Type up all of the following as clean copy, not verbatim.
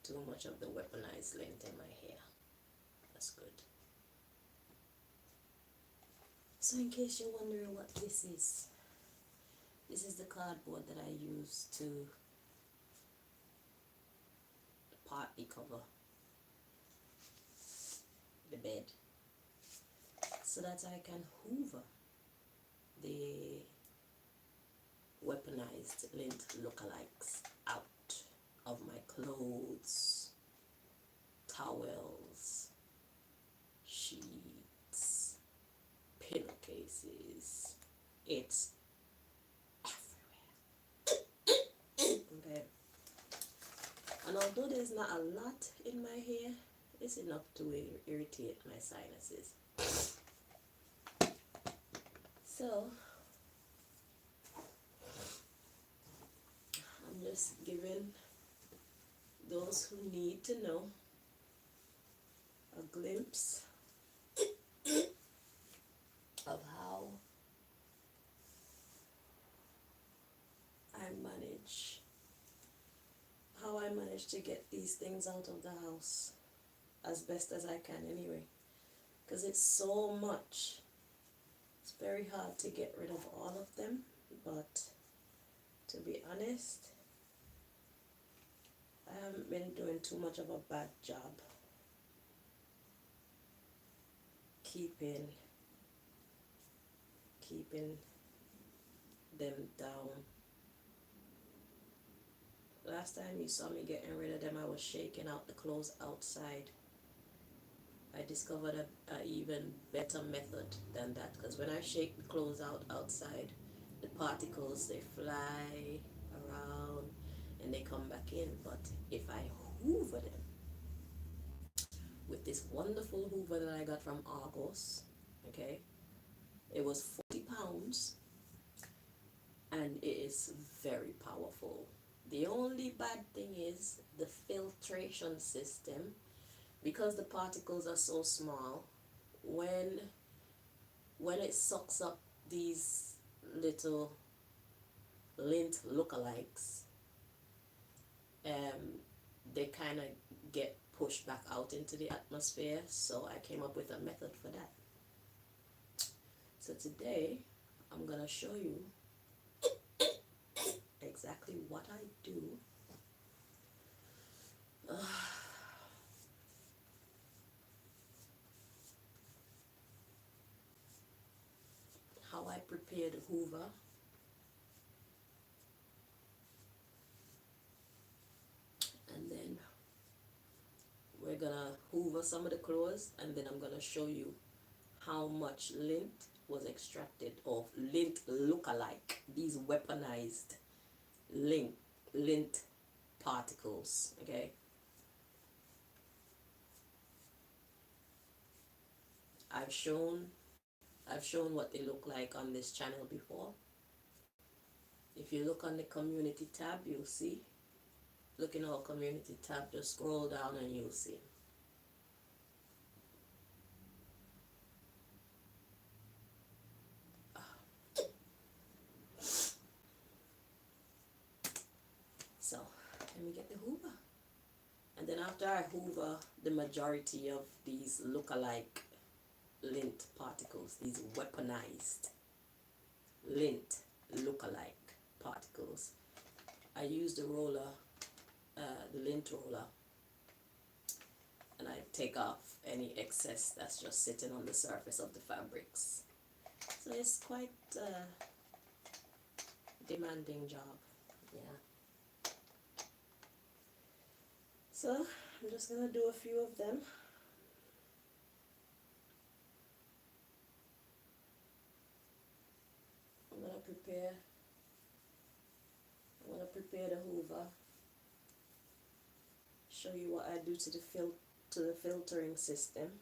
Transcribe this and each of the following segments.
too much of the weaponized lint in my hair. That's good. So in case you're wondering what this is the cardboard that I use to partly cover the bed so that I can hoover the weaponized lint lookalikes out of my clothes, towels, sheets, pillowcases. It's everywhere. Okay. And although there's not a lot in my hair, it's enough to irritate my sinuses. So I'm just giving those who need to know a glimpse of how I manage to get these things out of the house as best as I can anyway, because it's so much. It's very hard to get rid of all of them, but to be honest, I haven't been doing too much of a bad job keeping them down. Last time you saw me getting rid of them, I was shaking out the clothes outside. I discovered a even better method than that, because when I shake the clothes outside, the particles, they fly around and they come back in. But if I hoover them with this wonderful hoover that I got from Argos, okay, it was £40 and it is very powerful. The only bad thing is the filtration system, because the particles are so small. When it sucks up these little lint lookalikes, they kind of get pushed back out into the atmosphere. So I came up with a method for that. So today I'm gonna show you exactly what I do. How I prepare the hoover, and then we're gonna hoover some of the clothes, and then I'm gonna show you how much lint was extracted of lint look-alike, these weaponized lint particles. Okay, I've shown what they look like on this channel before. If you look on the community tab, you'll see. Look in our community tab, just scroll down and you'll see. So let me get the hoover, and then after I hoover the majority of these look-alike lint particles, these weaponized lint look-alike particles, I use the roller, the lint roller, and I take off any excess that's just sitting on the surface of the fabrics. So it's quite a demanding job, yeah. So I'm just gonna do a few of them. I'm gonna prepare the hoover, show you what I do to the filtering system.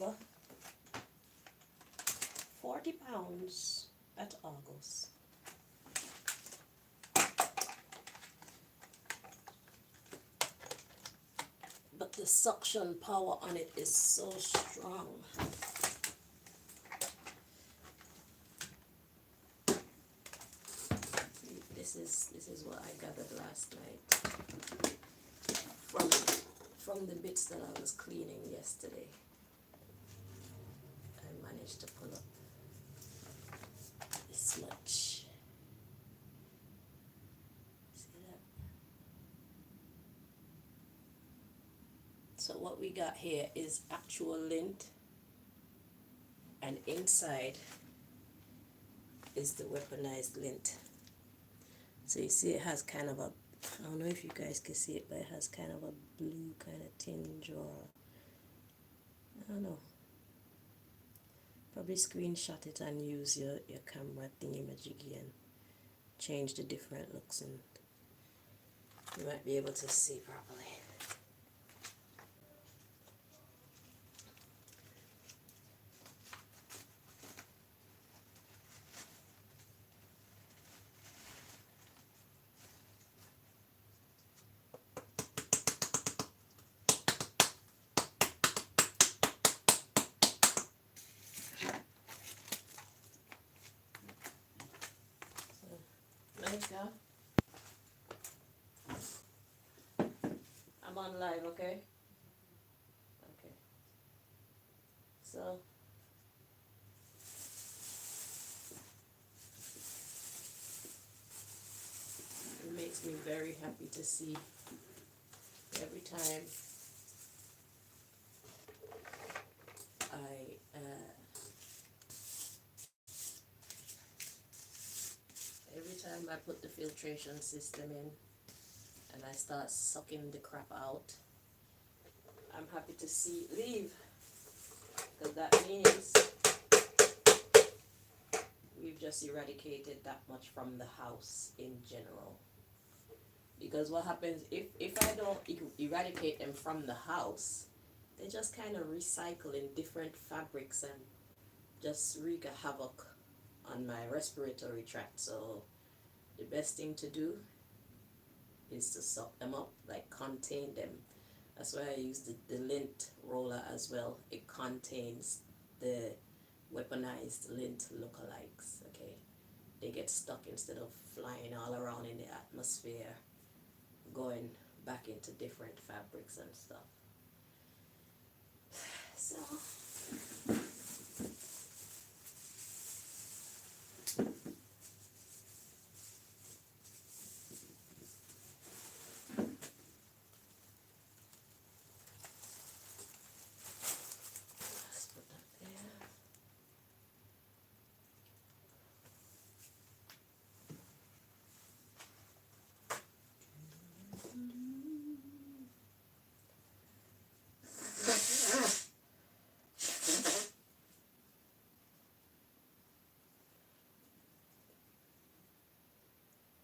over 40 pounds at Argos. But the suction power on it is so strong. This is what I gathered last night from the bits that I was cleaning yesterday. I managed to pull up this much. See that? So what we got here is actual lint, and inside is the weaponized lint. So you see it has kind of a, I don't know if you guys can see it, but it has kind of a blue kind of tinge, or I don't know. Probably screenshot it and use your camera thingy-majiggy and change the different looks, and you might be able to see properly. Nice, I'm on live, okay? Okay. So it makes me very happy to see every time I put the filtration system in and I start sucking the crap out. I'm happy to see it leave, because that means we've just eradicated that much from the house in general. Because what happens if I don't eradicate them from the house, they just kind of recycle in different fabrics and just wreak a havoc on my respiratory tract. So the best thing to do is to suck them up, like contain them. That's why I use the lint roller as well. It contains the weaponized lint lookalikes, okay? They get stuck instead of flying all around in the atmosphere, going back into different fabrics and stuff. So let's put that there.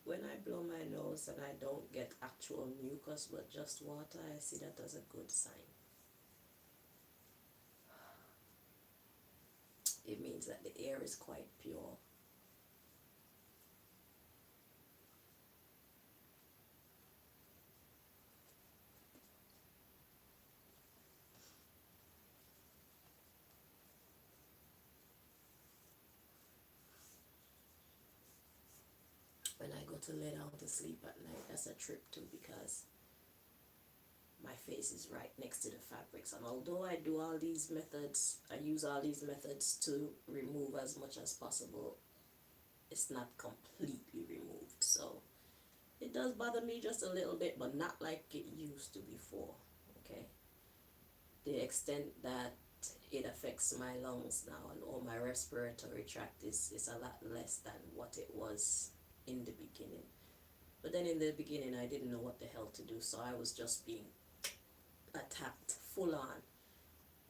When I blow my nose and I don't get actual mucus but just water, I see that as a good sign. It means that the air is quite pure. When I go to lay down to sleep at night, that's a trip too, because my face is right next to the fabrics, and although I do all these methods, I use all these methods to remove as much as possible, it's not completely removed. So it does bother me just a little bit, but not like it used to before, okay? The extent that it affects my lungs now and all my respiratory tract is a lot less than what it was in the beginning. But then in the beginning I didn't know what the hell to do, so I was just being attacked full on.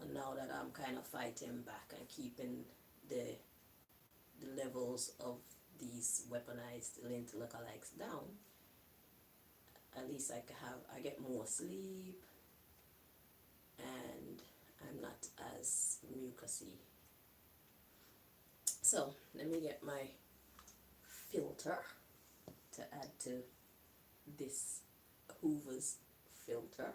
And now that I'm kind of fighting back and keeping the levels of these weaponized lint lookalikes down, at least I get more sleep, and I'm not as mucusy. So let me get my filter to add to this Hoover's filter.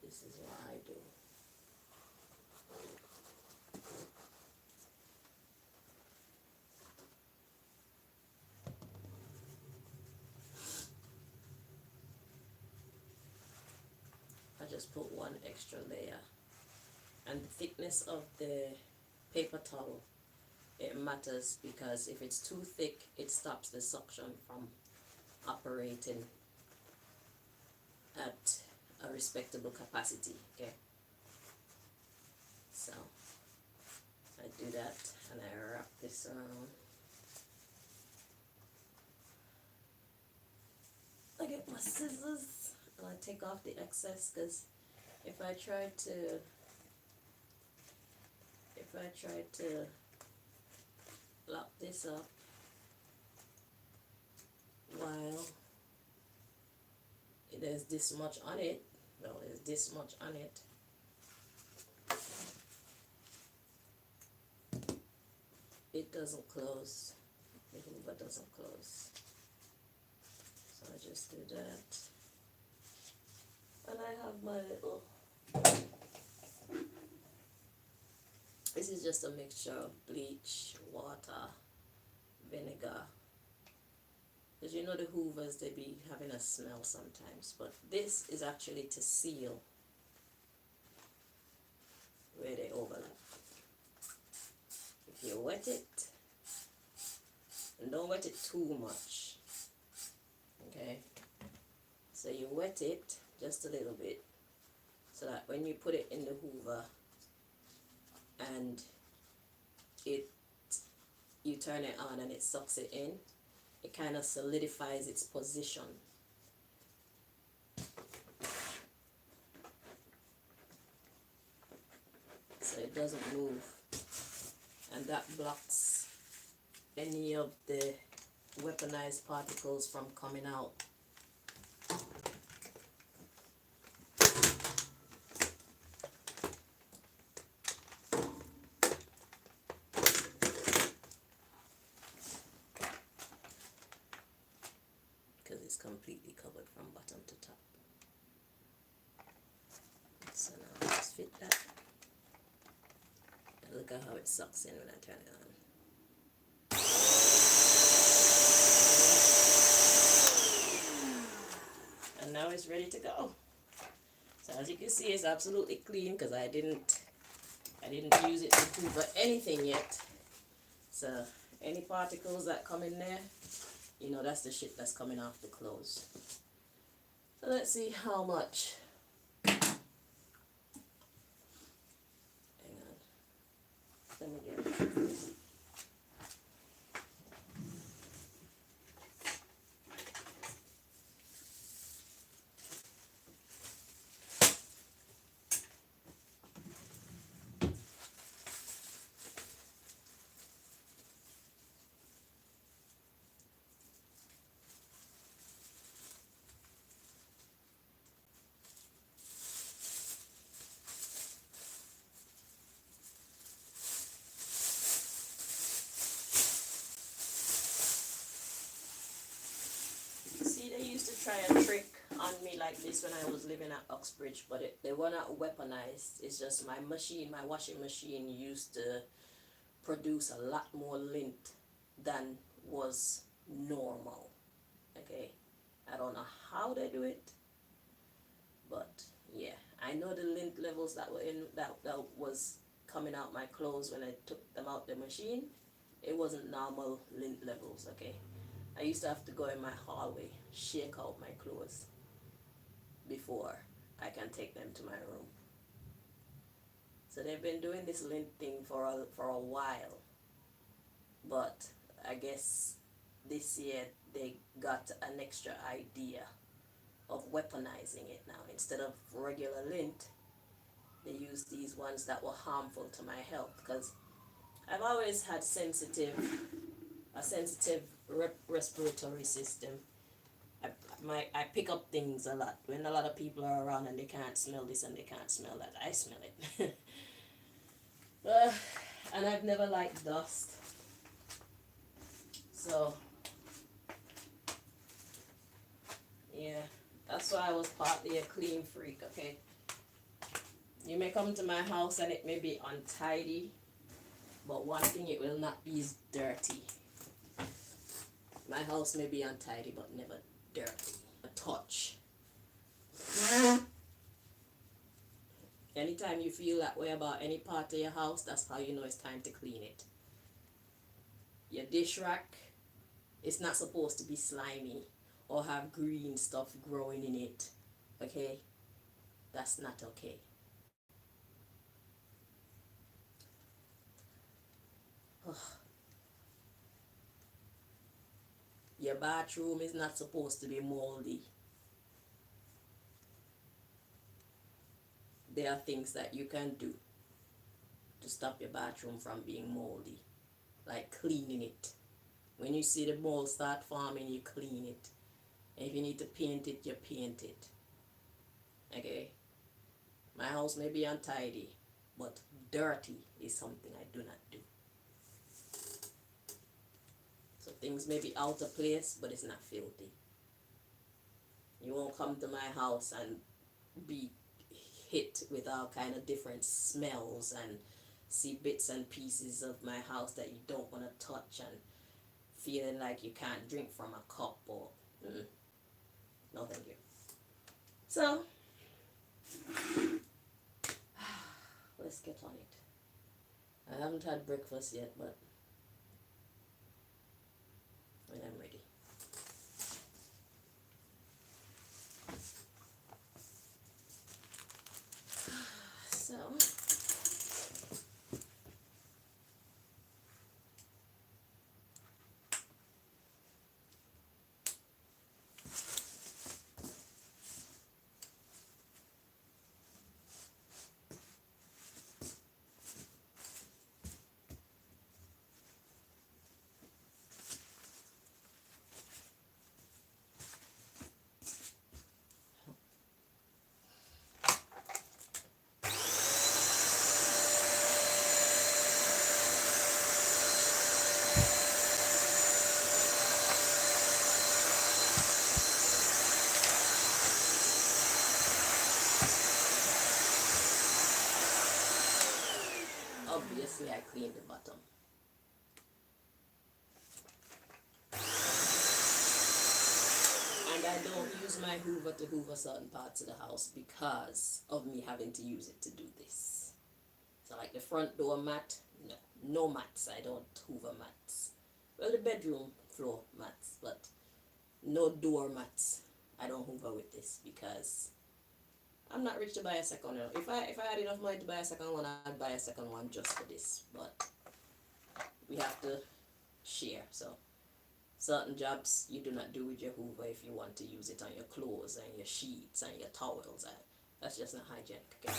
This is what I do. I just put one extra layer. And the thickness of the paper towel, it matters, because if it's too thick, it stops the suction from operating at a respectable capacity. Okay, so I do that and I wrap this around. I get my scissors and I take off the excess, because if I try to lock this up while there's this much on it, well, there's this much on it, it doesn't close, the Hoover doesn't close. So I just do that, and I have my little, this is just a mixture of bleach, water, vinegar, because you know the Hoovers, they be having a smell sometimes, but this is actually to seal where they overlap. If you wet it, and don't wet it too much, okay, so you wet it just a little bit, so that when you put it in the Hoover and you turn it on and it sucks it in, it kind of solidifies its position. So it doesn't move, and that blocks any of the weaponized particles from coming out. Because it's completely covered from bottom to top. So now I just fit that. And look at how it sucks in when I turn it on. And now it's ready to go. So as you can see, it's absolutely clean, because I didn't use it to Hoover anything yet. So any particles that come in there, you know, that's the shit that's coming off the clothes. So let's see how much. Hang on. Let me get it. See, they used to try a trick on me like this when I was living at Uxbridge, but they were not weaponized. It's just my washing machine used to produce a lot more lint than was normal, okay? I don't know how they do it, but yeah, I know the lint levels that were in that was coming out my clothes when I took them out the machine. It wasn't normal lint levels, okay? I used to have to go in my hallway, shake out my clothes before I can take them to my room. So they've been doing this lint thing for a while, but I guess this year they got an extra idea of weaponizing it now. Instead of regular lint, they use these ones that were harmful to my health, because I've always had a sensitive respiratory system. I pick up things a lot. When a lot of people are around and they can't smell this and they can't smell that, I smell it. And I've never liked dust. So, yeah, that's why I was partly a clean freak, okay? You may come to my house and it may be untidy, but one thing it will not be is dirty. My house may be untidy, but never dirty. A touch. Anytime you feel that way about any part of your house, that's how you know it's time to clean it. Your dish rack, it's not supposed to be slimy or have green stuff growing in it, okay? That's not okay. Your bathroom is not supposed to be moldy. There are things that you can do to stop your bathroom from being moldy, like cleaning it. When you see the mold start forming, you clean it. And if you need to paint it, you paint it. Okay? My house may be untidy, but dirty is something I do not do. So things may be out of place, but it's not filthy. You won't come to my house and be hit with all kind of different smells and see bits and pieces of my house that you don't want to touch and feeling like you can't drink from a cup or no thank you. So let's get on it. I haven't had breakfast yet, but when I'm ready. So obviously I cleaned the bottom. And I don't use my Hoover to hoover certain parts of the house because of me having to use it to do this. So like the front door mat, no mats. I don't hoover mats. Well, the bedroom floor mats, but no door mats. I don't hoover with this because I'm not rich to buy a second one. If I had enough money to buy a second one, I'd buy a second one just for this. But we have to share. So certain jobs you do not do with your Hoover if you want to use it on your clothes and your sheets and your towels. That's just not hygienic. Okay?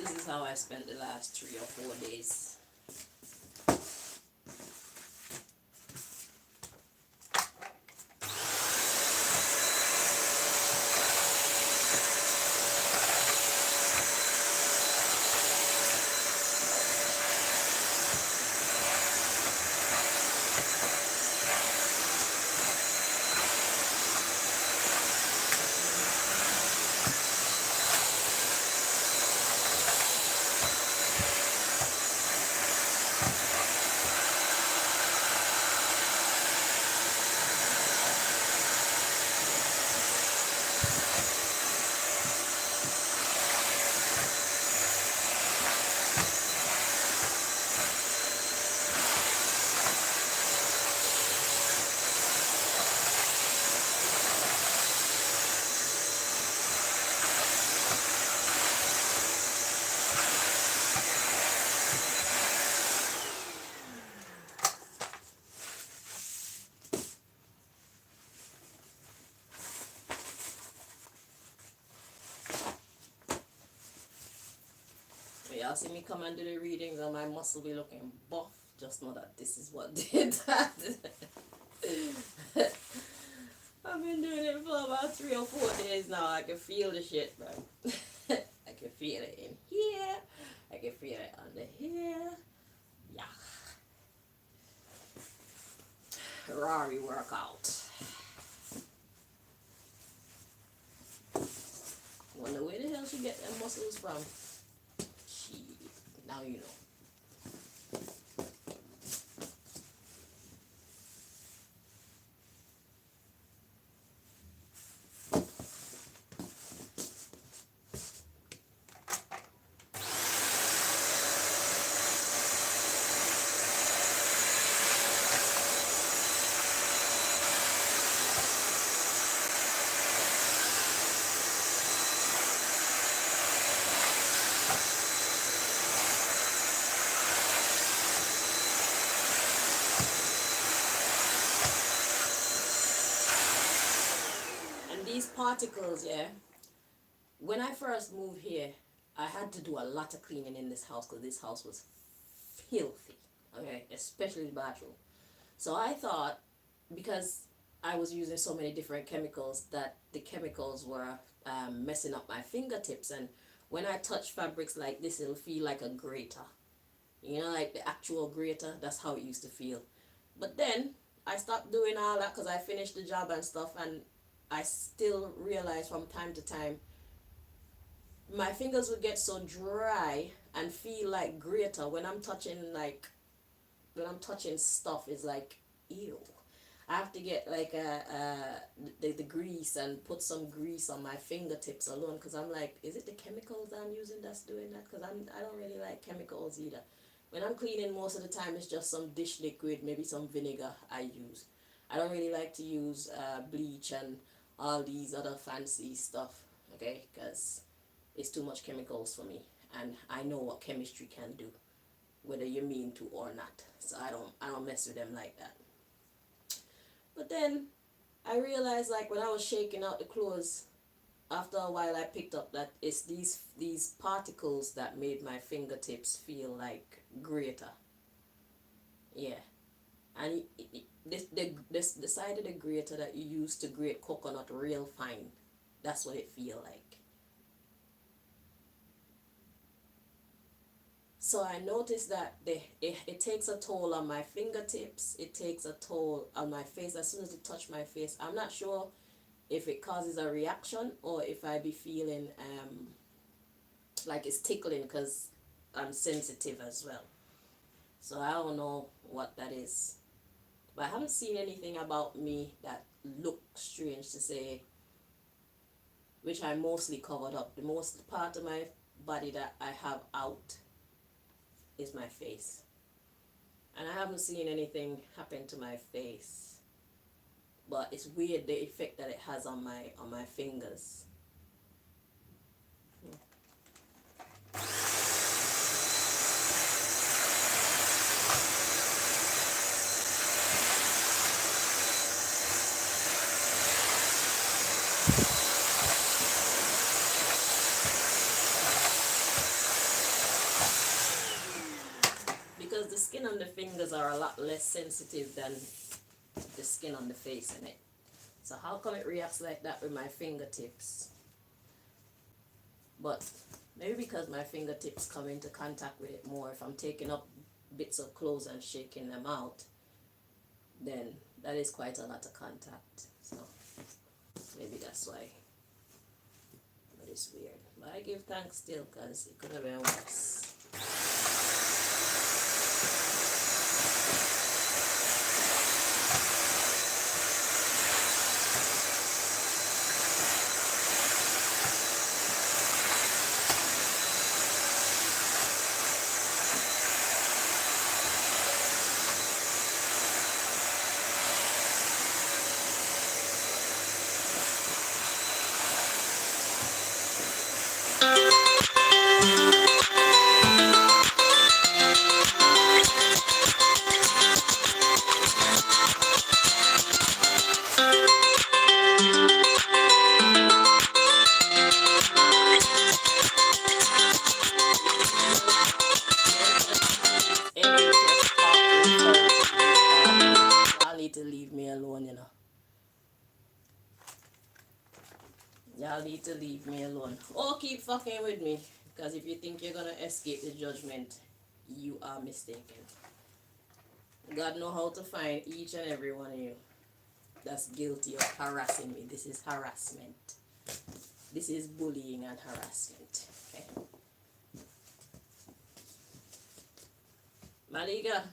This is how I spent the last 3 or 4 days. y'all see me come and do the readings and my muscle be looking buff, just know that this is what did that. I've been doing it for about 3 or 4 days now. I can feel the shit, bro. I can feel it in here. I can feel it under here. Yeah. Rari workout. Wonder where the hell she get them muscles from. She, now you know. These particles, yeah, when I first moved here, I had to do a lot of cleaning in this house because this house was filthy, okay, especially the bathroom. So I thought, because I was using so many different chemicals, that the chemicals were messing up my fingertips, and when I touch fabrics like this, it'll feel like a grater, you know, like the actual grater. That's how it used to feel. But then I stopped doing all that because I finished the job and stuff, and I still realize from time to time my fingers would get so dry and feel like grater when I'm touching stuff. Is like, ew. I have to get like the grease and put some grease on my fingertips alone, because I'm like, is it the chemicals I'm using that's doing that? Because I don't really like chemicals either. When I'm cleaning, most of the time it's just some dish liquid, maybe some vinegar I use. I don't really like to use bleach and all these other fancy stuff, okay, because it's too much chemicals for me, and I know what chemistry can do, whether you mean to or not. So I don't mess with them like that. But then I realized, like, when I was shaking out the clothes, after a while I picked up that it's these particles that made my fingertips feel like grater. Yeah. And the side of the grater that you use to grate coconut real fine, that's what it feel like. So I noticed that it takes a toll on my fingertips. It takes a toll on my face. As soon as it touch my face, I'm not sure if it causes a reaction or if I be feeling like it's tickling, because I'm sensitive as well. So I don't know what that is. But I haven't seen anything about me that looks strange to say, which I mostly covered up. The most part of my body that I have out is my face. And I haven't seen anything happen to my face. But it's weird the effect that it has on my fingers. Because the skin on the fingers are a lot less sensitive than the skin on the face in it. So how come it reacts like that with my fingertips? But maybe because my fingertips come into contact with it more. If I'm taking up bits of clothes and shaking them out, then that is quite a lot of contact. So maybe that's why. But it's weird. But I give thanks still, because it could have been worse. Y'all need to leave me alone. Or keep fucking with me. Because if you think you're gonna escape the judgment, you are mistaken. God know how to find each and every one of you that's guilty of harassing me. This is harassment. This is bullying and harassment. Okay. Malika.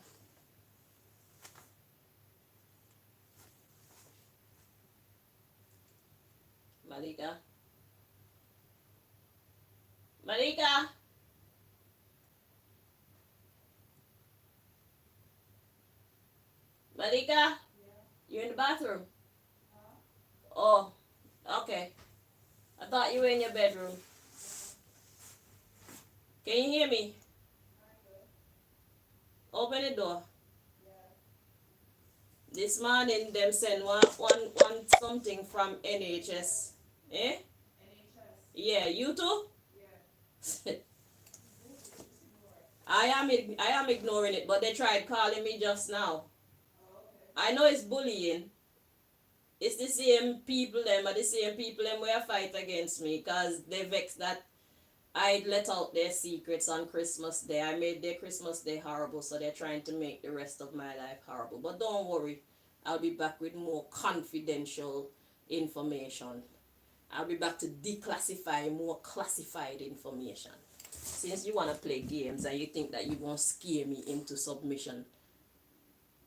Malika. Malika. Malika. You in the bathroom? Oh, okay. I thought you were in your bedroom. Can you hear me? Open the door. This morning them send one something from NHS. Eh? Yeah, you too? I am ignoring it, but they tried calling me just now. I know it's bullying. It's the same people them are the same people them where fight against me because they vex that I let out their secrets on Christmas Day. I made their Christmas Day horrible, so they're trying to make the rest of my life horrible. But don't worry, I'll be back with more confidential information. I'll be back to declassify more classified information. Since you want to play games and you think that you're going to scare me into submission,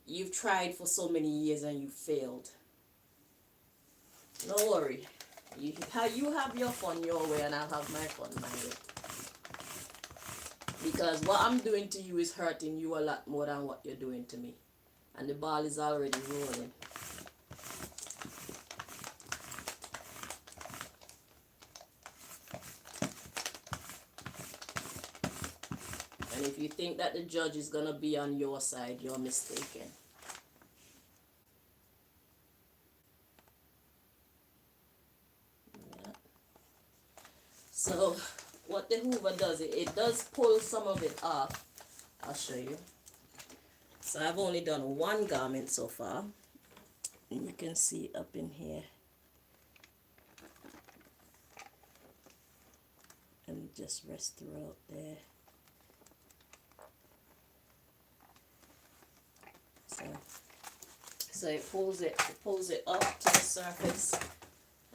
you've tried for so many years and you failed. Don't worry. You have your fun your way and I'll have my fun my way. Because what I'm doing to you is hurting you a lot more than what you're doing to me. And the ball is already rolling. And if you think that the judge is going to be on your side, you're mistaken. Yeah. So, what the Hoover does, it does pull some of it off. I'll show you. So, I've only done one garment so far. And you can see up in here. And just rest throughout there. So it pulls it up to the surface,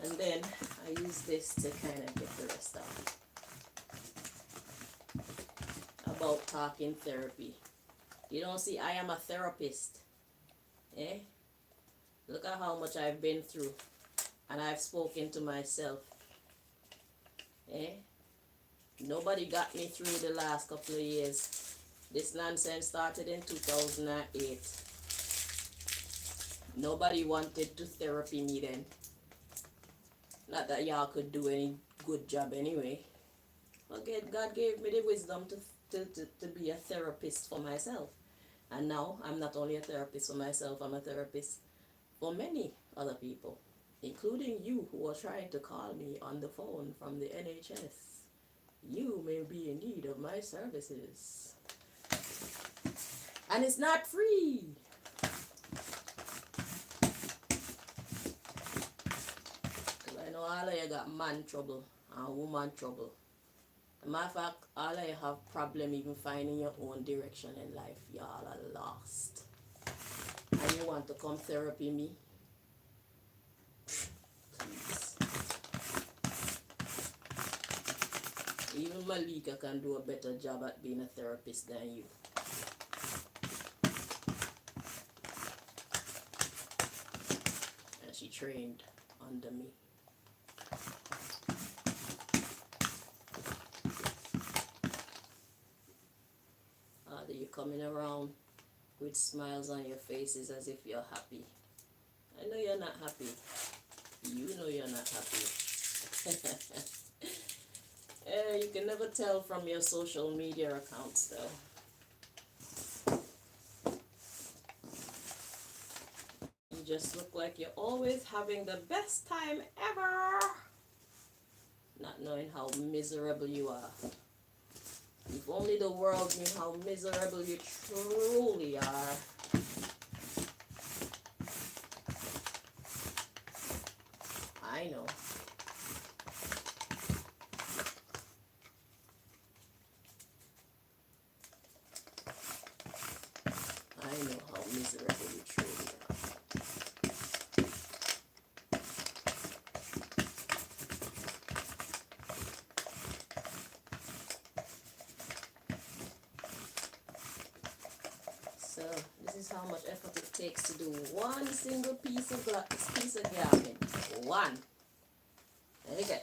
and then I use this to kind of get the rest out. About talking therapy. You don't see, I am a therapist. Eh? Look at how much I've been through, and I've spoken to myself. Eh? Nobody got me through the last couple of years. This nonsense started in 2008. Nobody wanted to therapy me then. Not that y'all could do any good job anyway. But God gave me the wisdom to be a therapist for myself. And now I'm not only a therapist for myself, I'm a therapist for many other people, including you who are trying to call me on the phone from the NHS. You may be in need of my services. And it's not free. I know all of you got man trouble and woman trouble. As a matter of fact, all of you have problem even finding your own direction in life. Y'all are lost. And you want to come therapy me? Please. Even Malika can do a better job at being a therapist than you. And she trained under me. You're coming around with smiles on your faces as if you're happy. I know you're not happy. You know you're not happy. You can never tell from your social media accounts though. You just look like you're always having the best time ever. Not knowing how miserable you are. If only the world knew how miserable you truly are. I know. I know how miserable you truly are. So this is how much effort it takes to do one single piece of garment. One. There you go.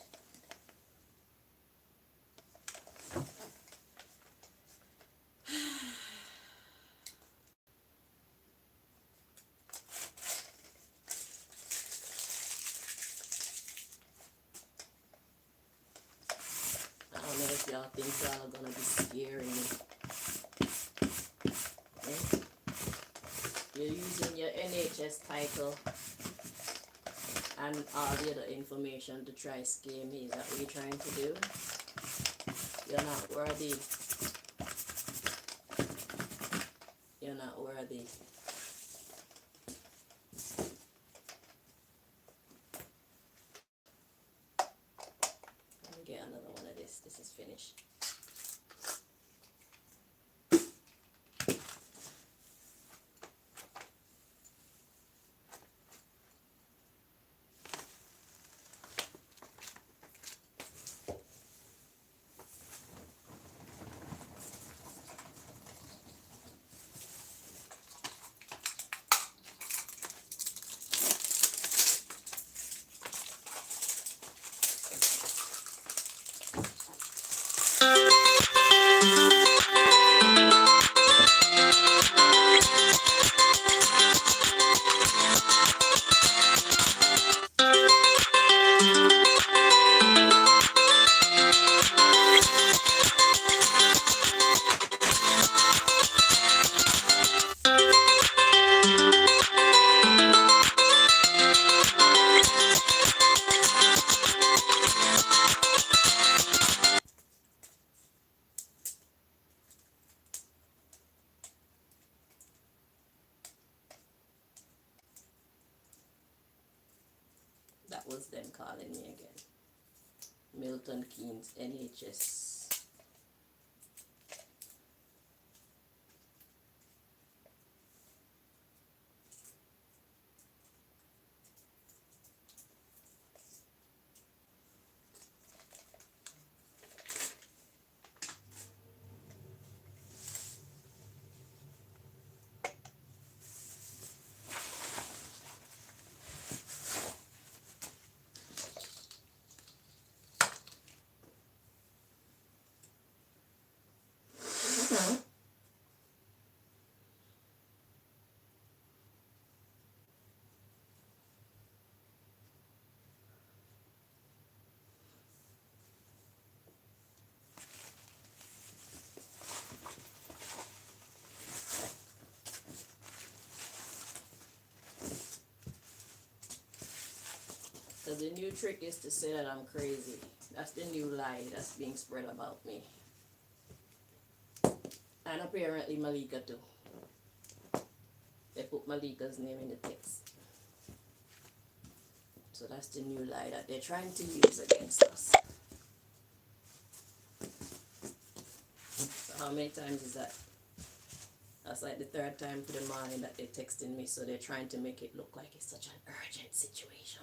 I don't know if y'all think y'all are gonna be scaring me. Eh? You're using your NHS title and all the other information to try scare me. Is that what you're trying to do? You're not worthy. You're not worthy. Let me get another one of this. This is finished. That was them calling me again. Milton Keynes, NHS. So the new trick is to say that I'm crazy. That's the new lie that's being spread about me. And apparently Malika too. They put Malika's name in the text. So that's the new lie that they're trying to use against us. So how many times is that? That's like the third time for the morning that they're texting me, so they're trying to make it look like it's such an urgent situation.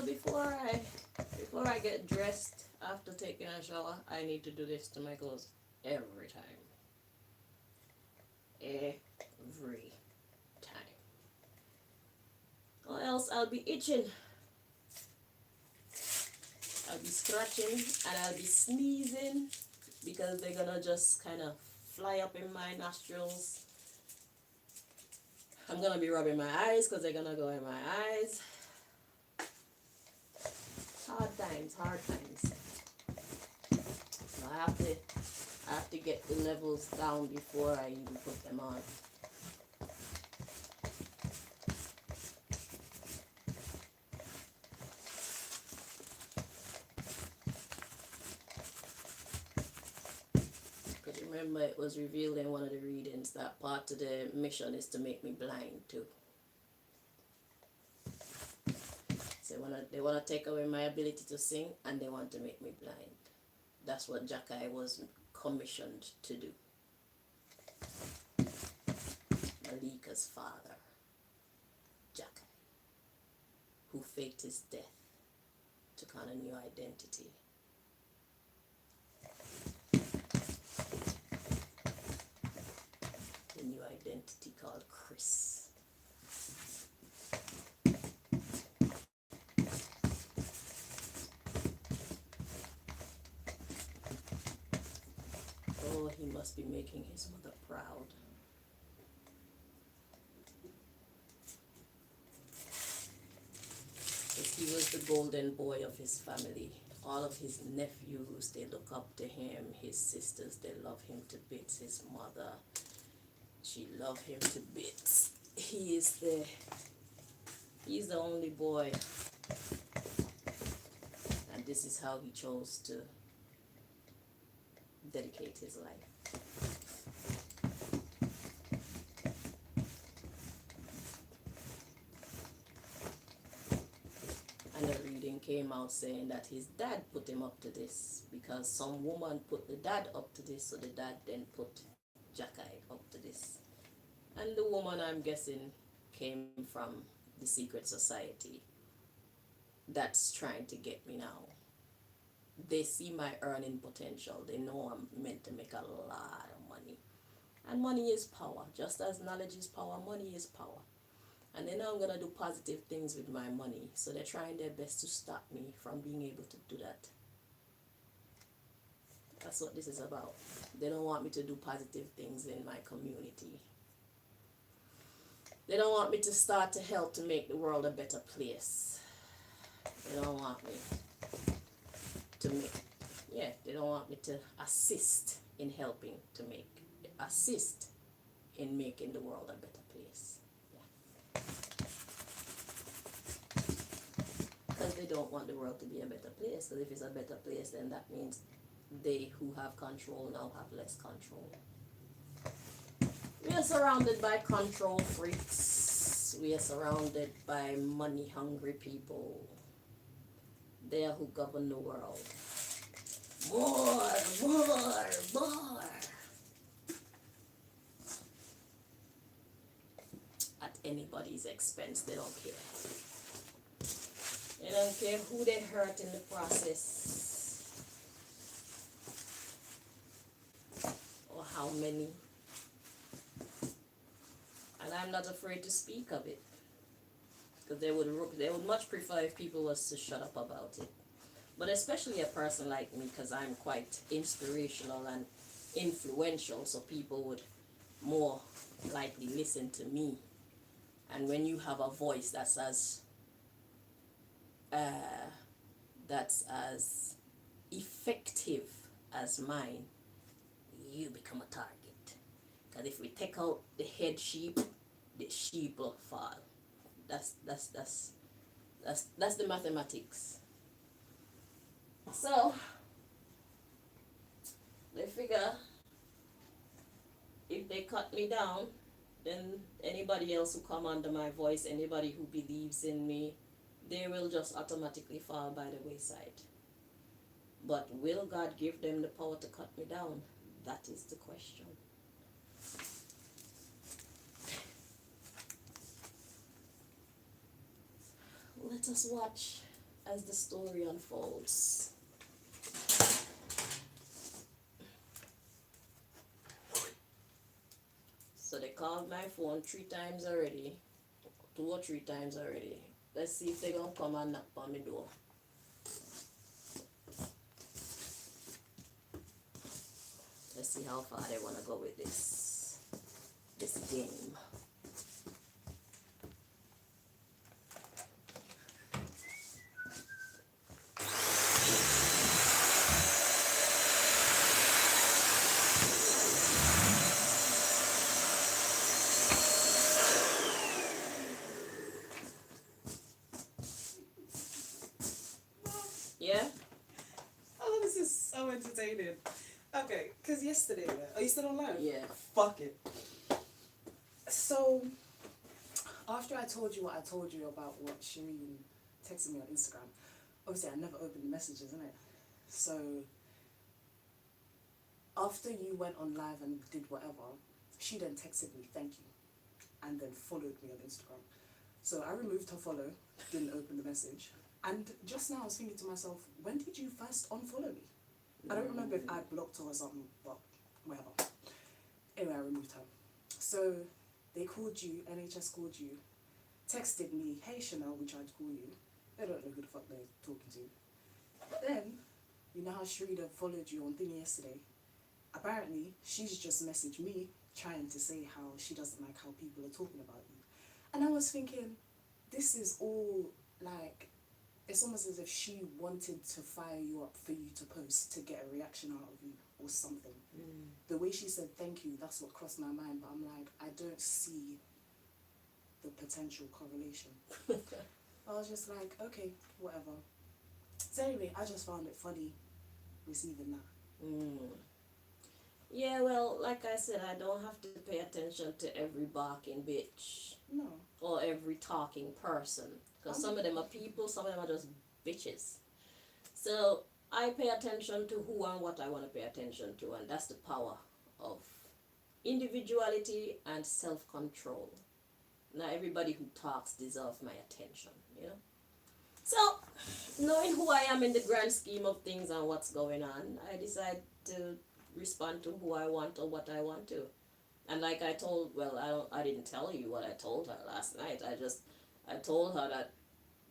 Well, before I get dressed after taking a shower, I need to do this to my clothes every time. Every time. Or else I'll be itching. I'll be scratching and I'll be sneezing because they're gonna just kind of fly up in my nostrils. I'm gonna be rubbing my eyes because they're gonna go in my eyes. Hard times, hard times. So I have to get the levels down before I even put them on. Because remember, it was revealed in one of the readings that part of the mission is to make me blind too. So they wanna take away my ability to sing and they want to make me blind. That's what Jakai was commissioned to do. Malika's father, Jakai, who faked his death, took on a new identity. The new identity called Chris. Oh, he must be making his mother proud. Because he was the golden boy of his family. All of his nephews, they look up to him. His sisters, they love him to bits. His mother, she loved him to bits. He's the only boy. And this is how he chose to dedicate his life. And the reading came out saying that his dad put him up to this because some woman put the dad up to this, so the dad then put Jakai up to this. And the woman, I'm guessing, came from the secret society that's trying to get me now. They see my earning potential. They know I'm meant to make a lot of money. And money is power. Just as knowledge is power, money is power. And they know I'm going to do positive things with my money. So they're trying their best to stop me from being able to do that. That's what this is about. They don't want me to do positive things in my community. They don't want me to start to help to make the world a better place. They don't want me to make, they don't want me to assist in helping to assist in making the world a better place. Yeah. Because they don't want the world to be a better place. Because if it's a better place, then that means they who have control now have less control. We are surrounded by control freaks. We are surrounded by money hungry people. They are who govern the world. More. At anybody's expense, they don't care. They don't care who they hurt in the process. Or how many. And I'm not afraid to speak of it. Because they would much prefer if people was to shut up about it. But especially a person like me, because I'm quite inspirational and influential, so people would more likely listen to me. And when you have a voice that's as effective as mine, you become a target. Because if we take out the head sheep, the sheep will fall. That's the mathematics. So they figure if they cut me down, then anybody else who come under my voice, anybody who believes in me, they will just automatically fall by the wayside. But will God give them the power to cut me down? That is the question. Let us watch as the story unfolds. So they called my phone 3 times already, 2 or 3 times already. Let's see if they gonna come and knock on my door. Let's see how far they wanna go with this game. Yeah? Oh, this is so entertaining. Okay, because yesterday, are you still on live? Yeah. Fuck it. So, after I told you what I told you about what Shireen texted me on Instagram, obviously I never opened the messages, innit? So, after you went on live and did whatever, she then texted me, thank you, and then followed me on Instagram. So I removed her follow, didn't open the message, and just now I was thinking to myself, when did you first unfollow me? I don't remember if I blocked her or something, but whatever. Anyway, I removed her. So they called you, NHS called you, texted me, hey Chanel, we tried to call you. They don't know who the fuck they're talking to. Then, you know how Sharida followed you on thing yesterday? Apparently, she's just messaged me trying to say how she doesn't like how people are talking about you. And I was thinking, this is all like, it's almost as if she wanted to fire you up for you to post to get a reaction out of you or something. The way she said thank you, that's what crossed my mind, but I'm like, I don't see the potential correlation. I was just like, okay, whatever. So anyway, I just found it funny receiving that. Yeah, well, like I said, I don't have to pay attention to every barking bitch No. or every talking person. Because some of them are people, some of them are just bitches. So I pay attention to who and what I want to pay attention to, and that's the power of individuality and self-control. Not everybody who talks deserves my attention, you know? So, knowing who I am in the grand scheme of things and what's going on, I decide to respond to who I want or what I want to. And like I told, well, I didn't tell you what I told her last night. I told her that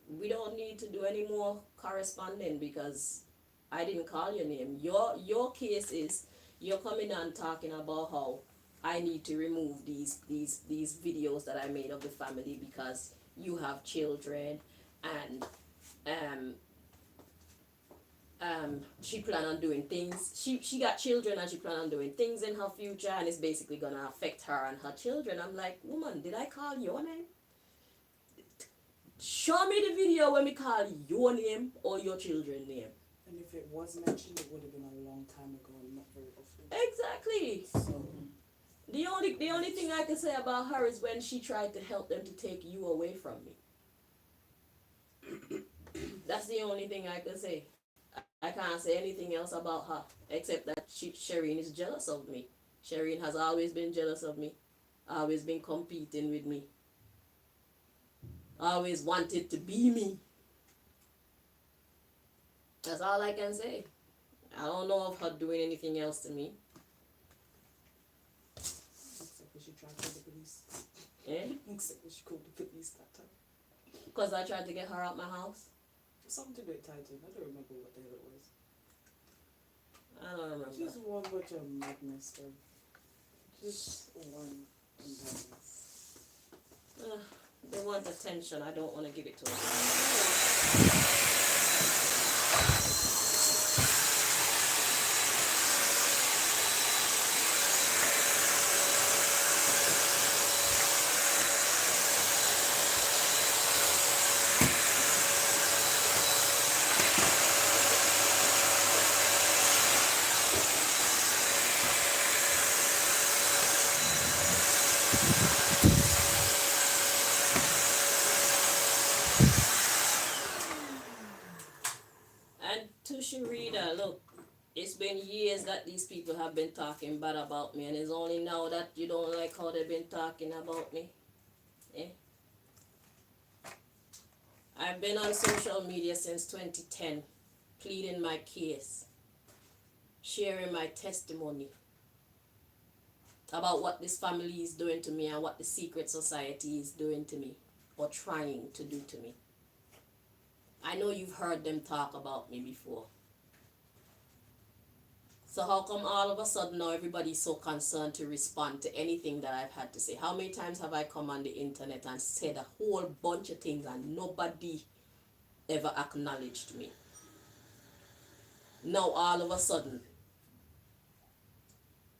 we don't need to do any more corresponding because I didn't call your name. Your case is you're coming on talking about how I need to remove these videos that I made of the family because you have children and she plan on doing things. She got children and she plan on doing things in her future and it's basically gonna affect her and her children. I'm like, woman, did I call your name? Show me the video when we call your name or your children's name. And if it was mentioned, it would have been a long time ago and not very often. Exactly. So The only thing I can say about her is when she tried to help them to take you away from me. That's the only thing I can say. I can't say anything else about her except that Shireen is jealous of me. Shireen has always been jealous of me, always been competing with me, always wanted to be me. That's all I can say. I don't know of her doing anything else to me. except when she tried to call the police. Yeah? Except when she called the police that time. Because I tried to get her out my house. Something to do with Titan. I don't remember what the hell it was. I don't remember. Just one bunch of madness, though. Just one madness. They want attention. I don't want to give it to them. And to Sharida, look, it's been years that these people have been talking bad about me, and it's only now that you don't like how they've been talking about me. Eh? I've been on social media since 2010, pleading my case, sharing my testimony about what this family is doing to me and what the secret society is doing to me or trying to do to me. I know you've heard them talk about me before. So how come all of a sudden now everybody's so concerned to respond to anything that I've had to say? How many times have I come on the internet and said a whole bunch of things and nobody ever acknowledged me? Now all of a sudden,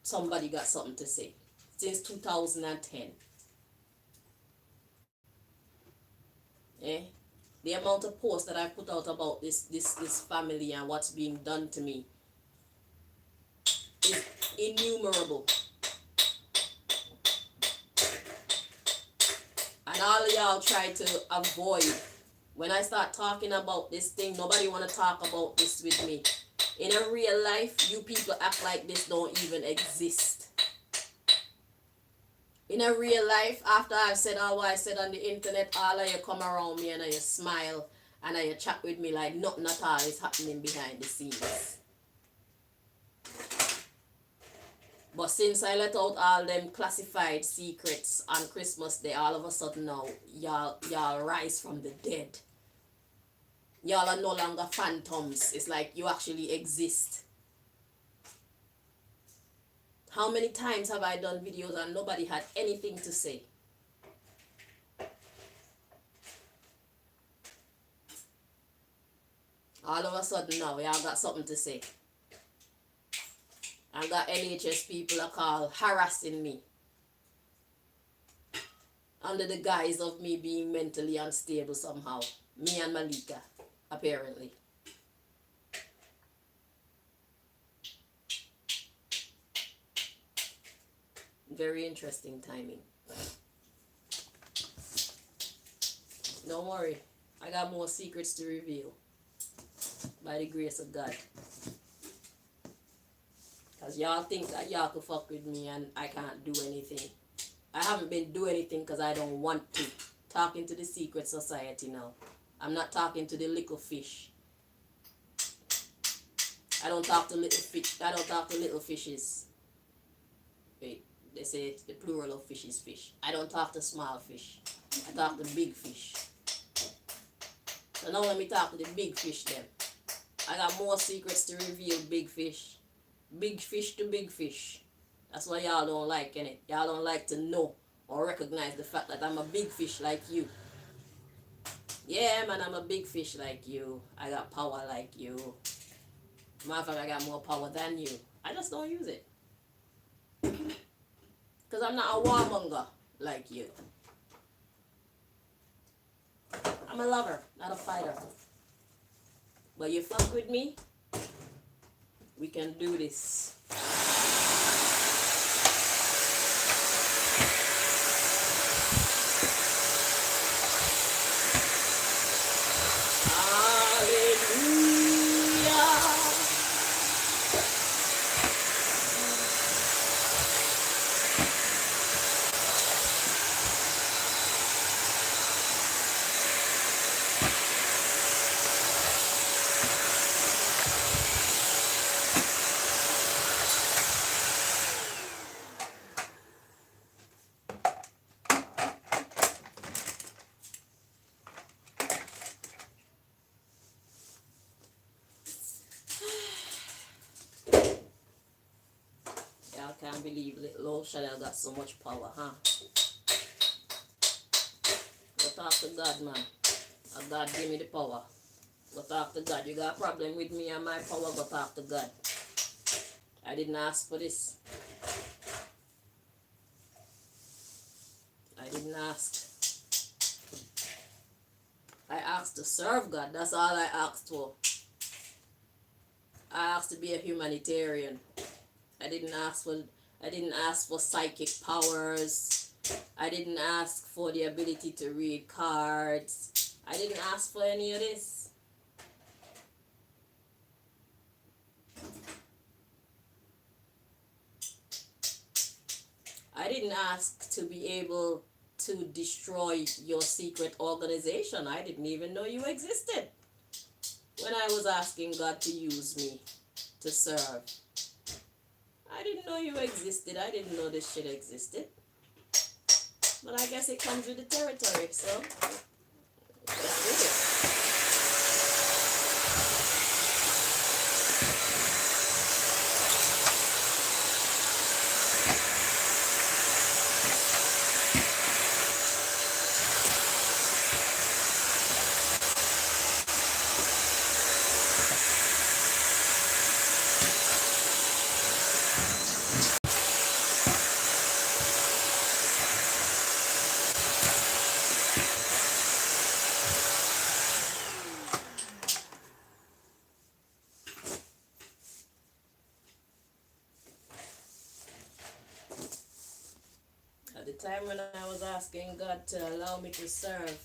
somebody got something to say. Since 2010. Eh? The amount of posts that I put out about this family and what's being done to me is innumerable. And all of y'all try to avoid. When I start talking about this thing, nobody want to talk about this with me. In a real life, you people act like this don't even exist. In a real life, after I've said all what I said on the internet, all of you come around me and you smile and you chat with me like nothing at all is happening behind the scenes. But since I let out all them classified secrets on Christmas Day, all of a sudden now, y'all rise from the dead. Y'all are no longer phantoms. It's like you actually exist. How many times have I done videos and nobody had anything to say? All of a sudden now, y'all got something to say. I got NHS people are called harassing me under the guise of me being mentally unstable somehow. Me and Malika, apparently. Very interesting timing. Don't worry, I got more secrets to reveal by the grace of God. Because y'all think that y'all could fuck with me and I can't do anything. I haven't been doing anything because I don't want to. Talking to the secret society now. I'm not talking to the little fish. I don't talk to little fish. I don't talk to little fishes. Wait, they say the plural of fish is fish. I don't talk to small fish. I talk to big fish. So now let me talk to the big fish then. I got more secrets to reveal, big fish. Big fish to big fish. That's why y'all don't like, innit? Y'all don't like to know or recognize the fact that I'm a big fish like you. Yeah, man, I'm a big fish like you. I got power like you. Matter of fact, I got more power than you. I just don't use it. Because I'm not a warmonger like you. I'm a lover, not a fighter. But you fuck with me, we can do this. Y'all can't believe little old Chanel got so much power, huh? Go talk to God, man. Oh, God, give me the power. Go talk to God. You got a problem with me and my power, go talk to God. I didn't ask for this. I didn't ask. I asked to serve God. That's all I asked for. I asked to be a humanitarian. I didn't ask for psychic powers. I didn't ask for the ability to read cards. I didn't ask for any of this. I didn't ask to be able to destroy your secret organization. I didn't even know you existed when I was asking God to use me to serve. I didn't know you existed. I didn't know this shit existed. But I guess it comes with the territory, so let's do it. At the time when I was asking God to allow me to serve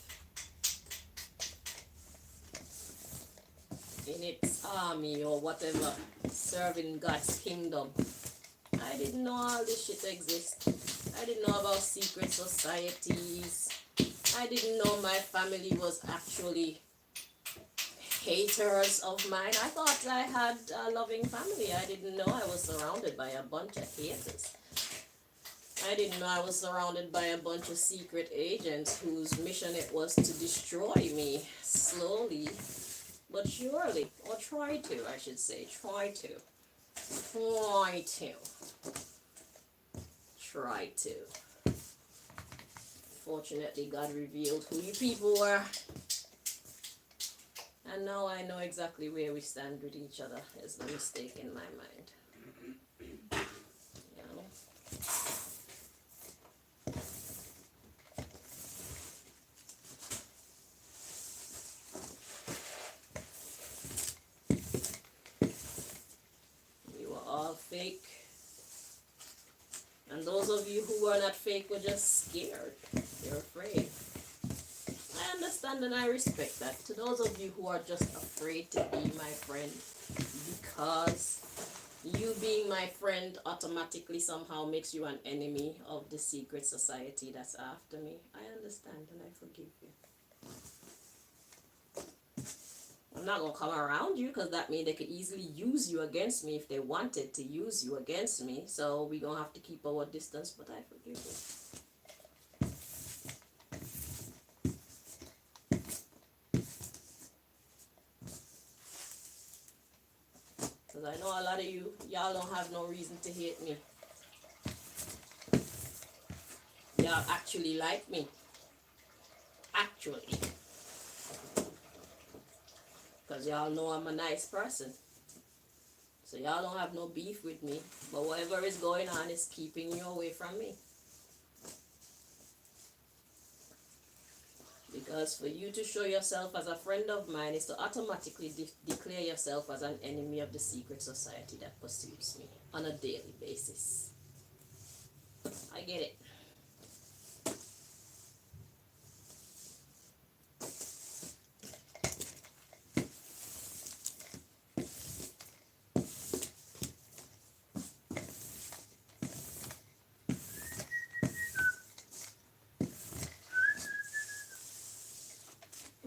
in its army or whatever, serving God's kingdom, I didn't know all this shit exists. I didn't know about secret societies. I didn't know my family was actually haters of mine. I thought I had a loving family. I didn't know I was surrounded by a bunch of haters. I didn't know I was surrounded by a bunch of secret agents whose mission it was to destroy me slowly but surely. Or try to, I should say. Try to. Fortunately, God revealed who you people were. And now I know exactly where we stand with each other. There's no mistake in my mind. You know? We were all fake. And those of you who were not fake were just scared. You're afraid. I understand and I respect that. To those of you who are just afraid to be my friend, because you being my friend automatically somehow makes you an enemy of the secret society that's after me, I understand and I forgive you. I'm not going to come around you because that means they could easily use you against me if they wanted to use you against me. So we're going to have to keep our distance, but I forgive you. Because I know a lot of you, y'all don't have no reason to hate me. Y'all actually like me. Actually. Because y'all know I'm a nice person. So y'all don't have no beef with me. But whatever is going on is keeping you away from me. Because for you to show yourself as a friend of mine is to automatically declare yourself as an enemy of the secret society that pursues me on a daily basis. I get it.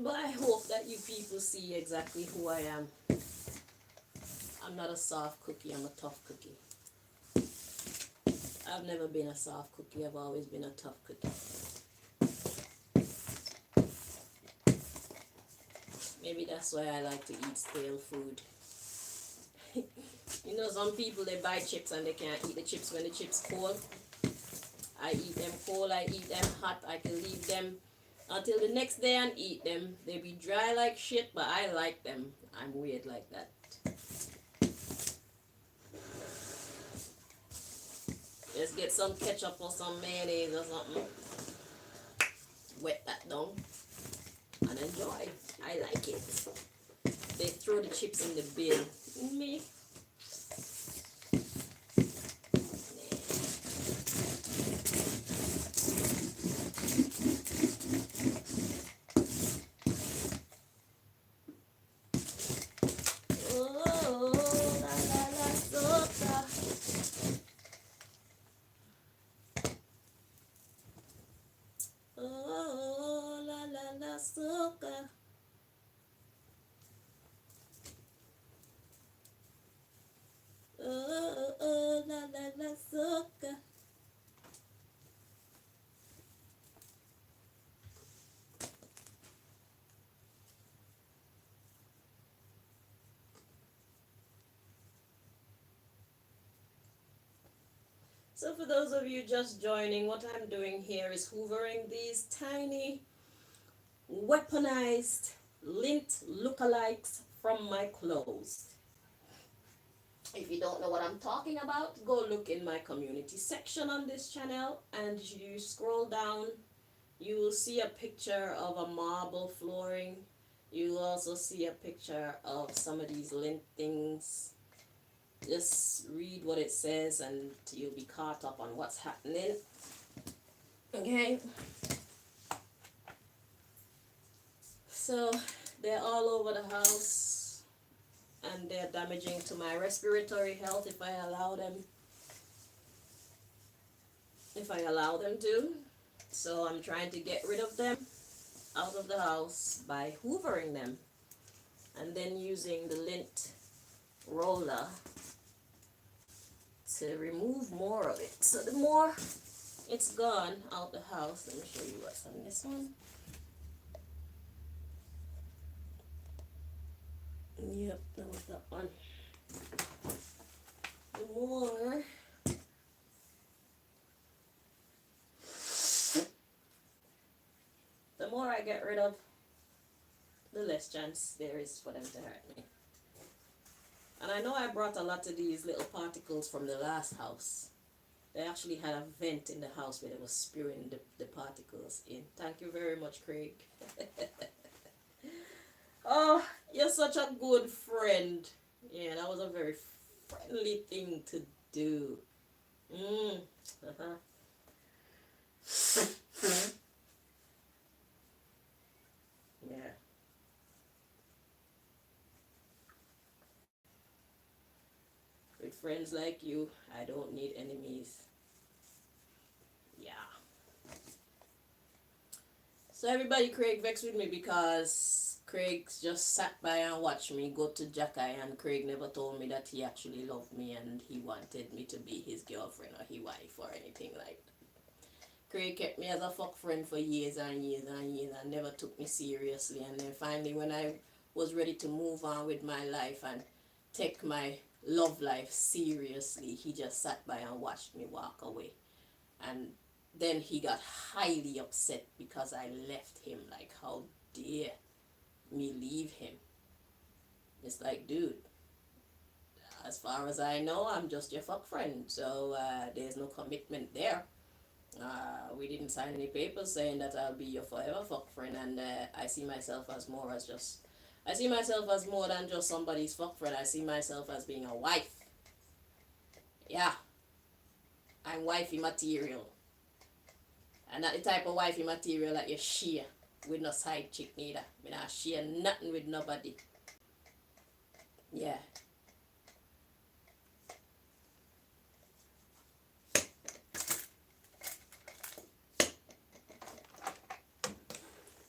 But I hope that you people see exactly who I am. I'm not a soft cookie, I'm a tough cookie. I've never been a soft cookie, I've always been a tough cookie. Maybe that's why I like to eat stale food. You know, some people, they buy chips and they can't eat the chips when the chips cold. I eat them cold, I eat them hot, I can leave them until the next day and eat them. They be dry like shit, but I like them. I'm weird like that. Just get some ketchup or some mayonnaise or something. Wet that down and enjoy. I like it. They throw the chips in the bin. Me. So for those of you just joining, what I'm doing here is hoovering these tiny weaponized lint lookalikes from my clothes. If you don't know what I'm talking about, go look in my community section on this channel, and you scroll down, you will see a picture of a marble flooring. You will also see a picture of some of these lint things. Just read what it says and you'll be caught up on what's happening. Okay. So they're all over the house and they're damaging to my respiratory health if I allow them. To. So I'm trying to get rid of them out of the house by hoovering them and then using the lint roller to remove more of it. So the more it's gone out the house, let me show you what's on this one. Yep, that was that one. The more I get rid of, the less chance there is for them to hurt me. And I know I brought a lot of these little particles from the last house. They actually had a vent in the house where they were spewing the particles in. Thank you very much, Craig. Oh, you're such a good friend. Yeah, that was a very friendly thing to do. Yeah. With friends like you, I don't need enemies. Yeah. So everybody, Craig vexed with me because Craig just sat by and watched me go to Jackay, and Craig never told me that he actually loved me and he wanted me to be his girlfriend or his wife or anything like that. Craig kept me as a fuck friend for years and years and years and never took me seriously. And then finally when I was ready to move on with my life and take my love life seriously, he just sat by and watched me walk away. And then he got highly upset because I left him. Like, how dare me leave him? It's like, dude, as far as I know, I'm just your fuck friend. So there's no commitment there. We didn't sign any papers saying that I'll be your forever fuck friend, and I see myself as more than just somebody's fuck friend. I see myself as being a wife. Yeah, I'm wifey material, and not the type of wifey material that you share with no side chick neither. I not share nothing with nobody. Yeah.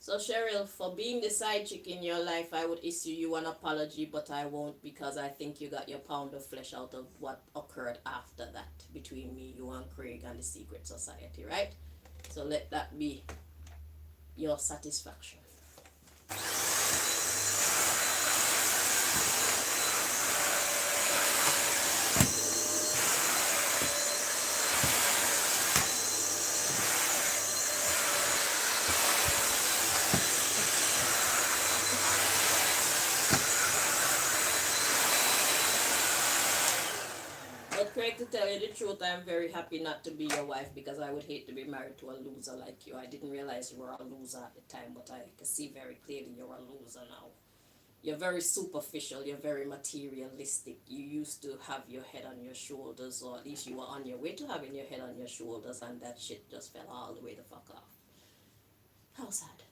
So Cheryl, for being the side chick in your life, I would issue you an apology, but I won't, because I think you got your pound of flesh out of what occurred after that between me, you and Craig and the secret society, right? So let that be your satisfaction. Craig, to tell you the truth, I'm very happy not to be your wife, because I would hate to be married to a loser like you. I didn't realize you were a loser at the time, but I can see very clearly you're a loser now. You're very superficial, you're very materialistic. You used to have your head on your shoulders, or at least you were on your way to having your head on your shoulders, and that shit just fell all the way the fuck off. How sad.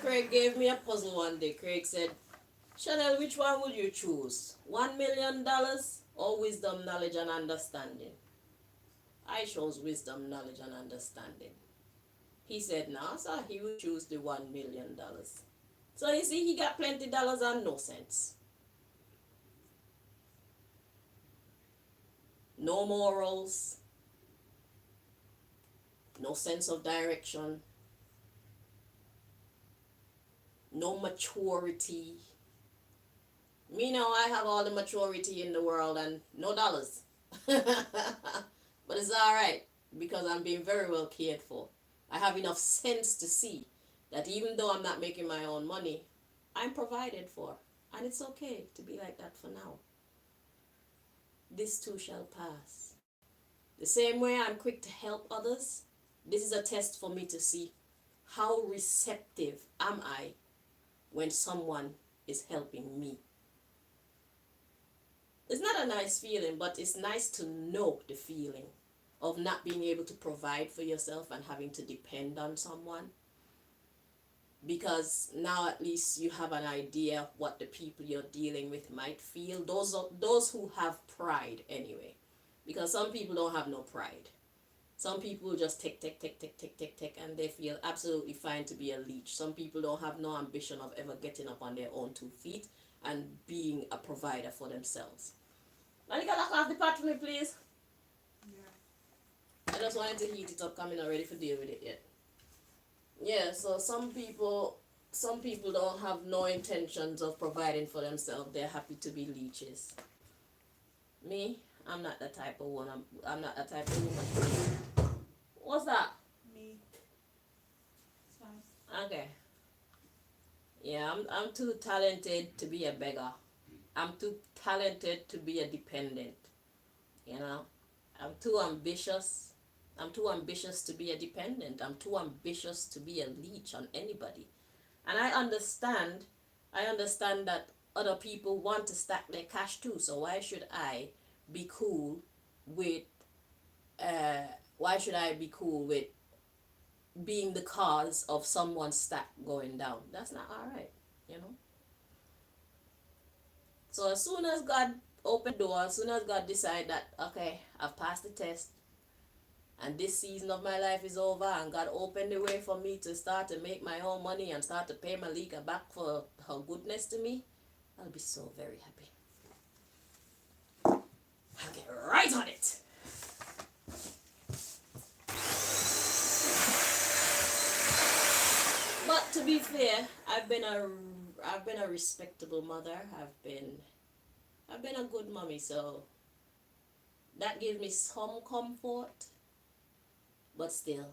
Craig gave me a puzzle one day. Craig said, Chanel, which one would you choose? $1 million or wisdom, knowledge, and understanding? I chose wisdom, knowledge, and understanding. He said, nah, sir, he would choose the $1 million. So you see, he got plenty dollars and no sense. No morals. no sense of direction, no maturity. Me now, I have all the maturity in the world and no dollars. But it's alright because I'm being very well cared for. I have enough sense to see that even though I'm not making my own money, I'm provided for. And it's okay to be like that for now. This too shall pass. The same way I'm quick to help others, this is a test for me to see how receptive am I when someone is helping me. It's not a nice feeling, but it's nice to know the feeling of not being able to provide for yourself and having to depend on someone. Because now at least you have an idea what the people you're dealing with might feel. Those who have pride anyway. Because some people don't have no pride. Some people just take, and they feel absolutely fine to be a leech. Some people don't have no ambition of ever getting up on their own 2 feet and being a provider for themselves. Now you can lock off the pot for me, please. Yeah. I just wanted to heat it up, I'm not ready for deal with it yet. Yeah, so some people don't have no intentions of providing for themselves. They're happy to be leeches. Me, I'm not that type of one. I'm not that type of woman. What's that? Me. It's fine. Okay. Yeah, I'm too talented to be a beggar. I'm too talented to be a dependent. You know? I'm too ambitious. I'm too ambitious to be a dependent. I'm too ambitious to be a leech on anybody. And I understand that other people want to stack their cash too. So why should I be cool with being the cause of someone's stack going down? That's not alright, you know. So as soon as God opened the door, as soon as God decided that, okay, I've passed the test and this season of my life is over, and God opened the way for me to start to make my own money and start to pay Malika back for her goodness to me, I'll be so very happy. I'll get right on it. But to be fair, I've been a respectable mother. I've been a good mommy, so that gives me some comfort. But still,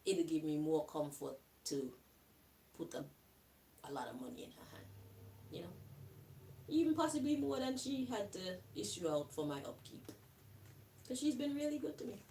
it'll give me more comfort to put a lot of money in her hand, you know? Even possibly more than she had to issue out for my upkeep. Because she's been really good to me.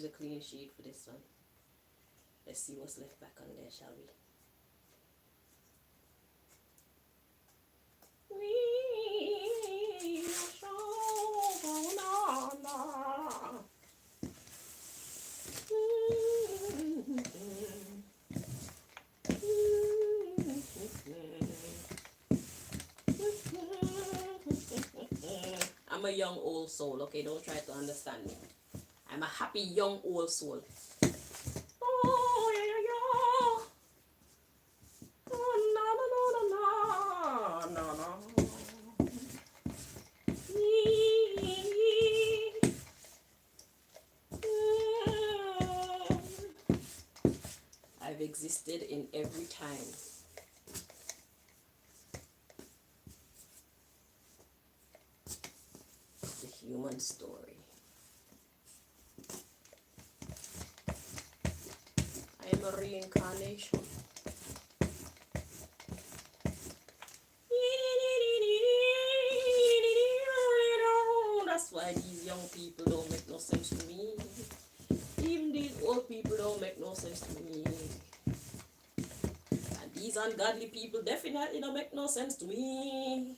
use a clean sheet for this one. Let's see what's left back on there, shall we? I'm a young old soul, okay? Don't try to understand me. I'm a happy young old soul. Oh, yeah, yeah, yeah. Oh, no, no, no, no, no, no. I've existed in every time. The human story. I am a reincarnation. That's why these young people don't make no sense to me. Even these old people don't make no sense to me. And these ungodly people definitely don't make no sense to me.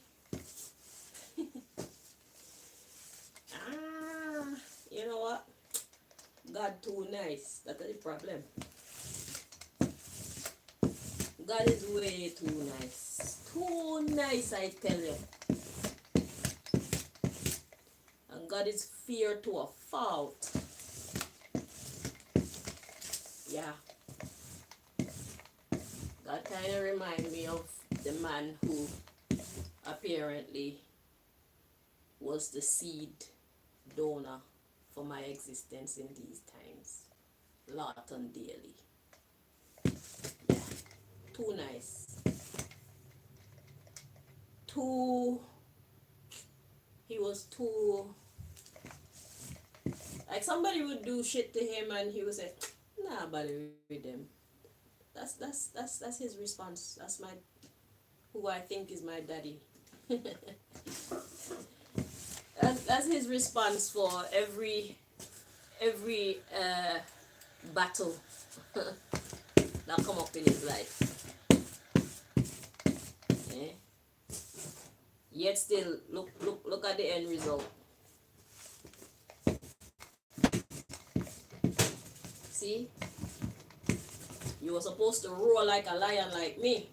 You know what? God too nice. That's the problem. God is way too nice. Too nice, I tell you. And God is fear to a fault. Yeah. God kind of remind me of the man who apparently was the seed donor for my existence in these times. Lawton Daly. Yeah. Too nice. He was too, like somebody would do shit to him and he would say, nah, bother with them. That's his response. That's who I think is my daddy. That's his response for every battle that come up in his life. Yeah. Yet still, look at the end result. See? You were supposed to roar like a lion like me.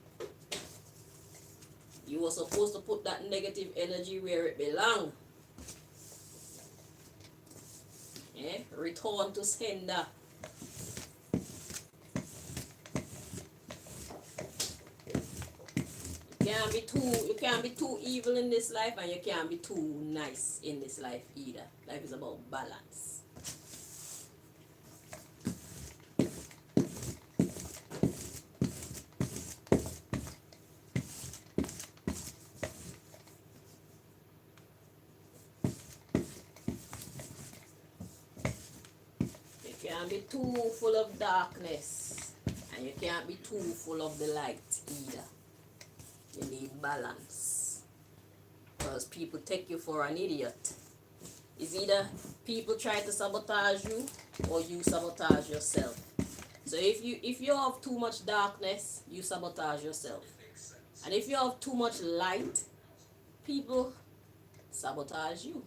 You were supposed to put that negative energy where it belongs. Yeah? Return to sender. You can't be too evil in this life, and you can't be too nice in this life either. Life is about balance. You can't be too full of darkness, and you can't be too full of the light either. You need balance, because people take you for an idiot. It's either people try to sabotage you or you sabotage yourself. So if you have too much darkness, you sabotage yourself. And if you have too much light, people sabotage you.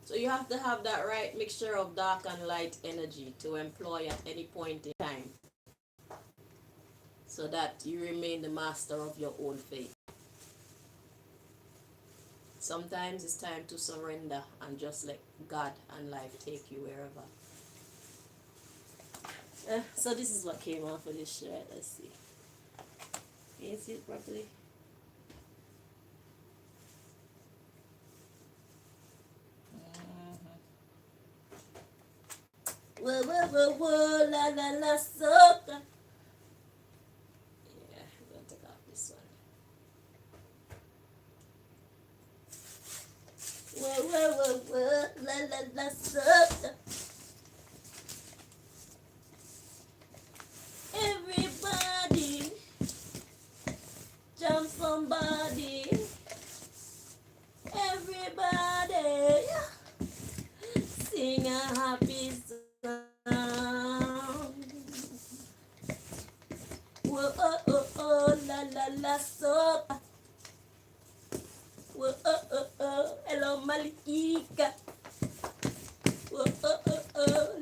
So you have to have that right mixture of dark and light energy to employ at any point in time, so that you remain the master of your own fate. Sometimes it's time to surrender and just let God and life take you wherever. So this is what came off of this shirt. Let's see. Can you see it properly? Whoa, whoa, whoa, whoa, la, la, la, soca. Yeah, I'm going to take off this one. Whoa, whoa, whoa, whoa, la, la, la, soca. Everybody, jump somebody. Everybody, sing a happy song. la soca. Whoa, hello Malika. Whoa,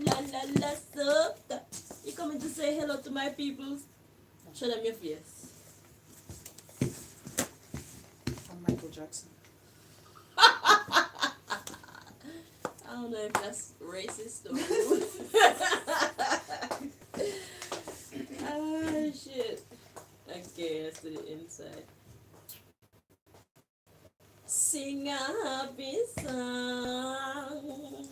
la soca. You coming to say hello to my peoples? Show them your face. I'm Michael Jackson. I don't know if that's racist or rude. Ah, shit. Okay, let's do the inside. Sing a happy song.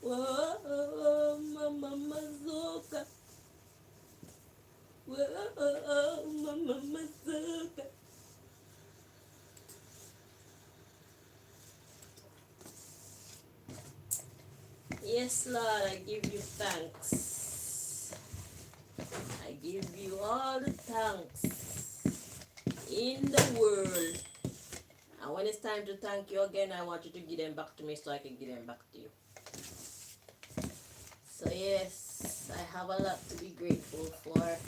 Whoa, mama mazuka. Whoa, mama mazuka. Yes, Lord, I give you thanks. I give you all the thanks in the world. And when it's time to thank you again, I want you to give them back to me so I can give them back to you. So yes, I have a lot to be grateful for.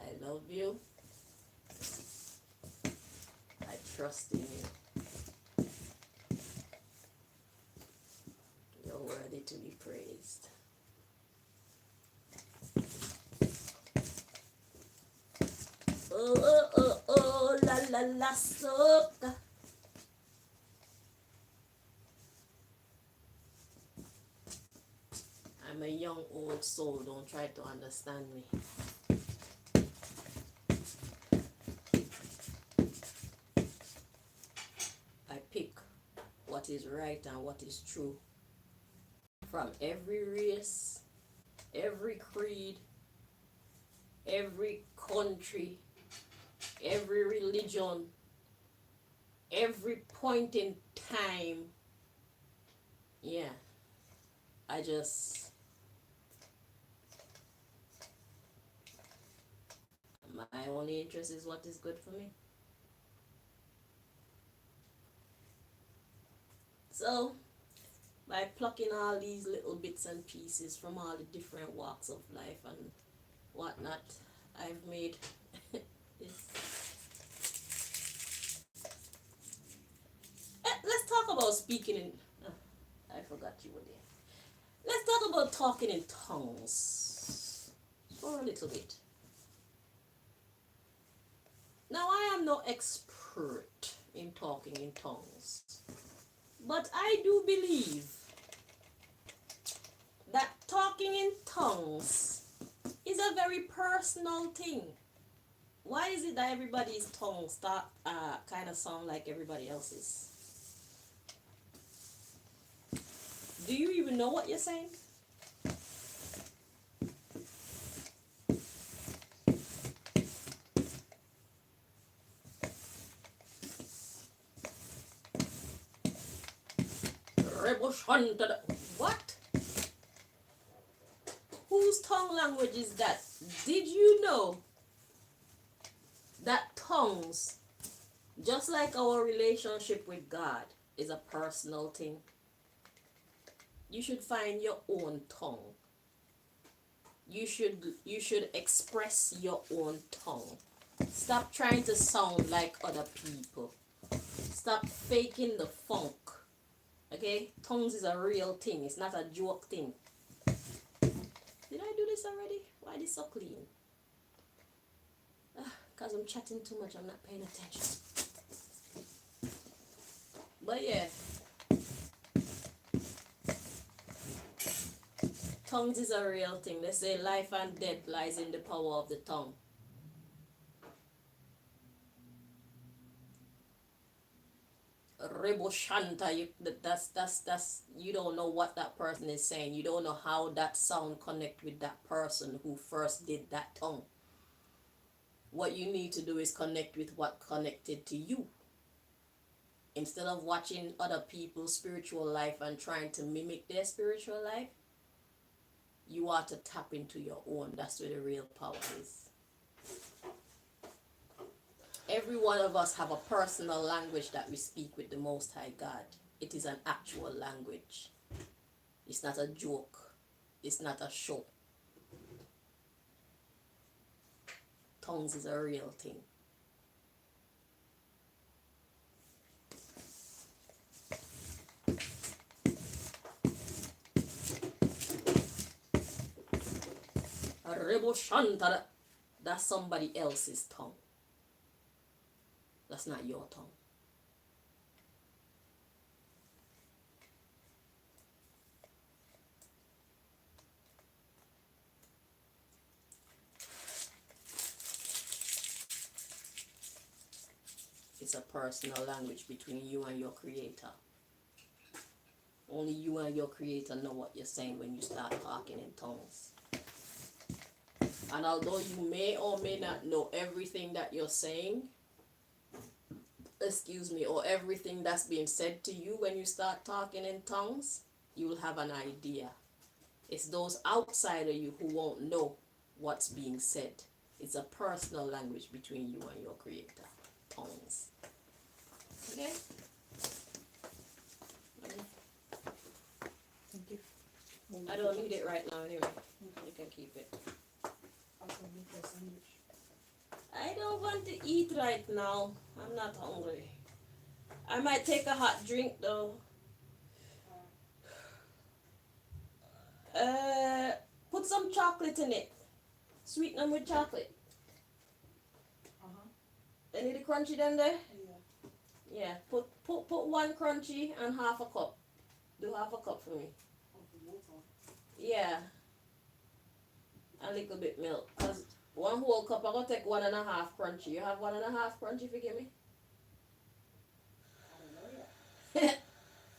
I love you. I trust in you. You're worthy to be praised. Oh, la, soca. I'm a young old soul, don't try to understand me. I pick what is right and what is true from every race, every creed, every country, every religion, every point in time. Yeah, my only interest is what is good for me. So, by plucking all these little bits and pieces from all the different walks of life and whatnot, I've made this. Let's talk about speaking in. I forgot you were there. Let's talk about talking in tongues for a little bit. Now, I am no expert in talking in tongues, but I do believe that talking in tongues is a very personal thing. Why is it that everybody's tongues kind of sound like everybody else's? Do you even know what you're saying? What? Whose tongue language is that? Did you know that tongues, just like our relationship with God, is a personal thing? You should find your own tongue. You should express your own tongue. Stop trying to sound like other people. Stop faking the funk. Okay? Tongues is a real thing. It's not a joke thing. Did I do this already? Why is this so clean? Because I'm chatting too much. I'm not paying attention. But yeah. Tongues is a real thing. They say life and death lies in the power of the tongue. Rebo Shanta, that's you don't know what that person is saying. You don't know how that sound connect with that person who first did that tongue. What you need to do is connect with what connected to you. Instead of watching other people's spiritual life and trying to mimic their spiritual life, you ought to tap into your own. That's where the real power is. Every one of us have a personal language that we speak with the Most High God. It is an actual language. It's not a joke. It's not a show. Tongues is a real thing. That's somebody else's tongue. That's not your tongue. It's a personal language between you and your creator. Only you and your creator know what you're saying when you start talking in tongues. And although you may or may not know everything that you're saying, or everything that's being said to you when you start talking in tongues, you'll have an idea. It's those outside of you who won't know what's being said. It's a personal language between you and your creator. Tongues. Okay? Thank you. I don't need it right now anyway. You can keep it. I don't want to eat right now. I'm not hungry. I might take a hot drink though. Put some chocolate in it. Sweeten them with chocolate. Any of the crunchy then there? Yeah. Put one crunchy and half a cup. Do half a cup for me. Yeah. A little bit milk. Cause one whole cup, I'm gonna take 1.5 crunchy. You have 1.5 crunchy, forgive me?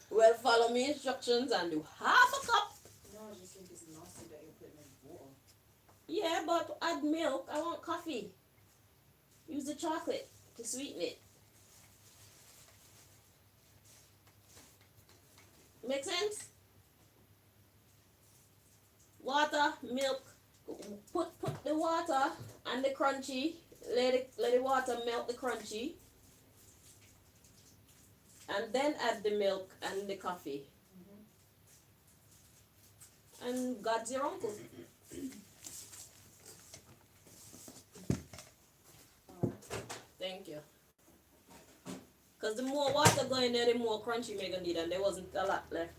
Well, follow me instructions and do half a cup. No, I just think it's nasty that you're putting in water. Yeah, but add milk. I want coffee. Use the chocolate to sweeten it. Make sense? Water, milk. Put the water and the crunchy. Let the water melt the crunchy. And then add the milk and the coffee. And God's your uncle. Thank you. Because the more water go in there, the more crunchy you're gonna need, and there wasn't a lot left.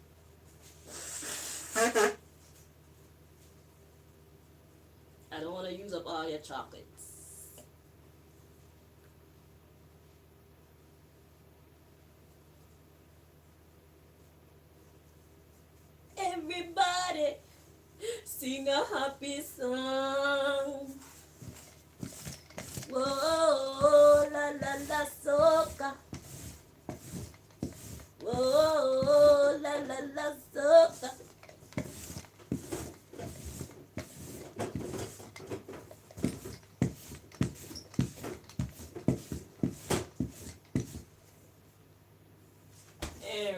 I don't want to use up all your chocolates. Everybody sing a happy song. Whoa, la la la soca. Whoa, la la la soca.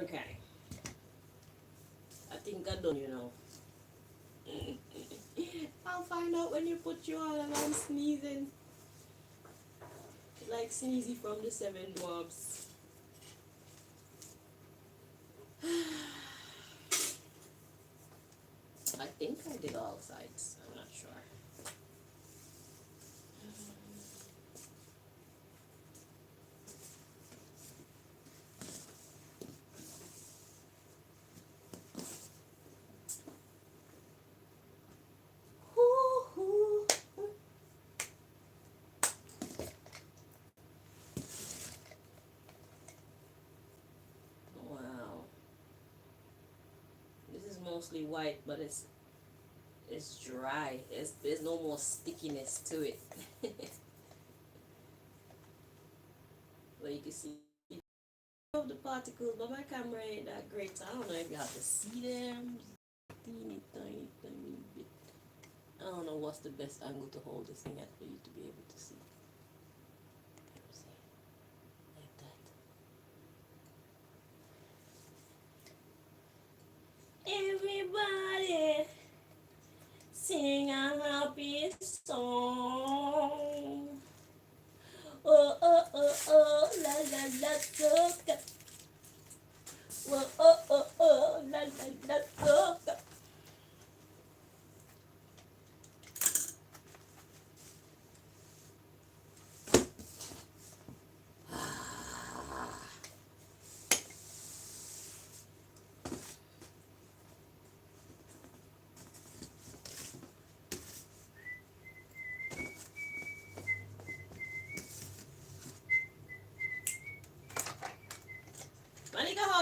Okay. I think I'm done, you know. I'll find out when you put you on and I'm sneezing. Like Sneezy from the Seven Dwarfs. I think I did all sides. I'm not sure. Wow. This is mostly white, but it's dry. There's no more stickiness to it. But you can see of the particles, but my camera ain't that great, so I don't know if you have to see them. Teeny tiny bit. I don't know what's the best angle to hold this thing at for you to be able to see. Like that. Everybody sing a happy song. Oh, oh, oh, oh, la, la, la, soca. Oh, oh, oh, oh, la, la, la, soca.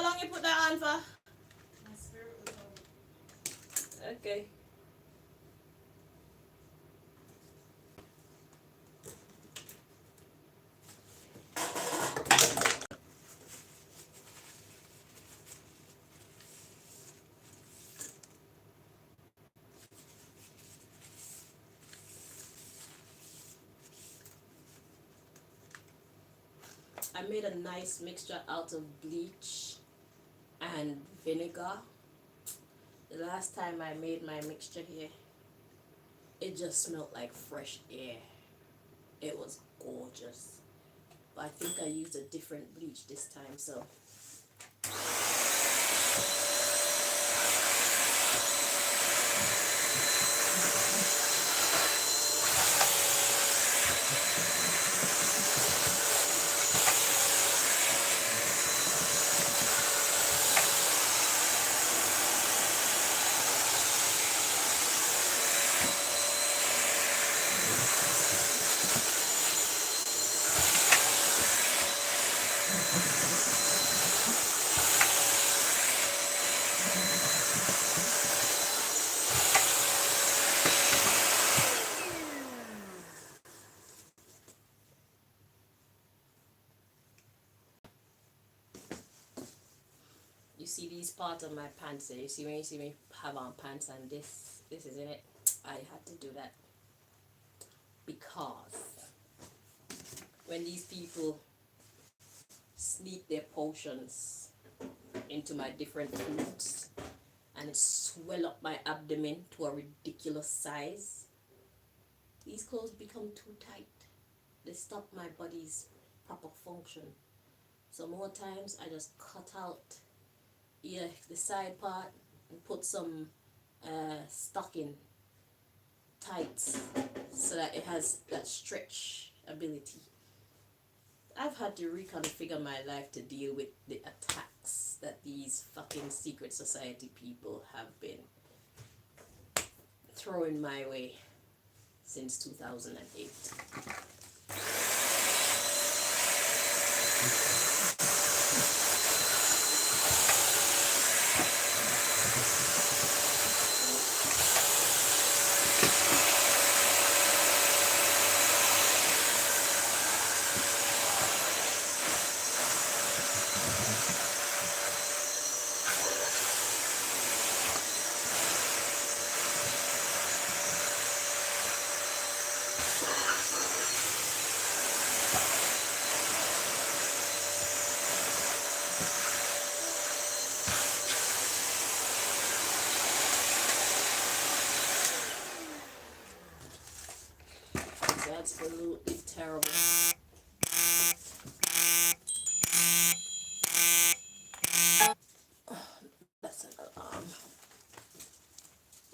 how long you put that on for? My spirit was on. Okay. I made a nice mixture out of bleach and vinegar. The last time I made my mixture here, it just smelled like fresh air. It was gorgeous. But I think I used a different bleach this time, so. You see these parts of my pants there? You see when you see me have on pants and this is in it? I had to do that because when these people sneak their potions into my different foods and it swell up my abdomen to a ridiculous size, these clothes become too tight. They stop my body's proper function. So more times I just cut out the side part and put some stocking tights so that it has that stretch ability. I've had to reconfigure my life to deal with the attacks that these fucking secret society people have been throwing my way since 2008. It's absolutely terrible. That's an alarm.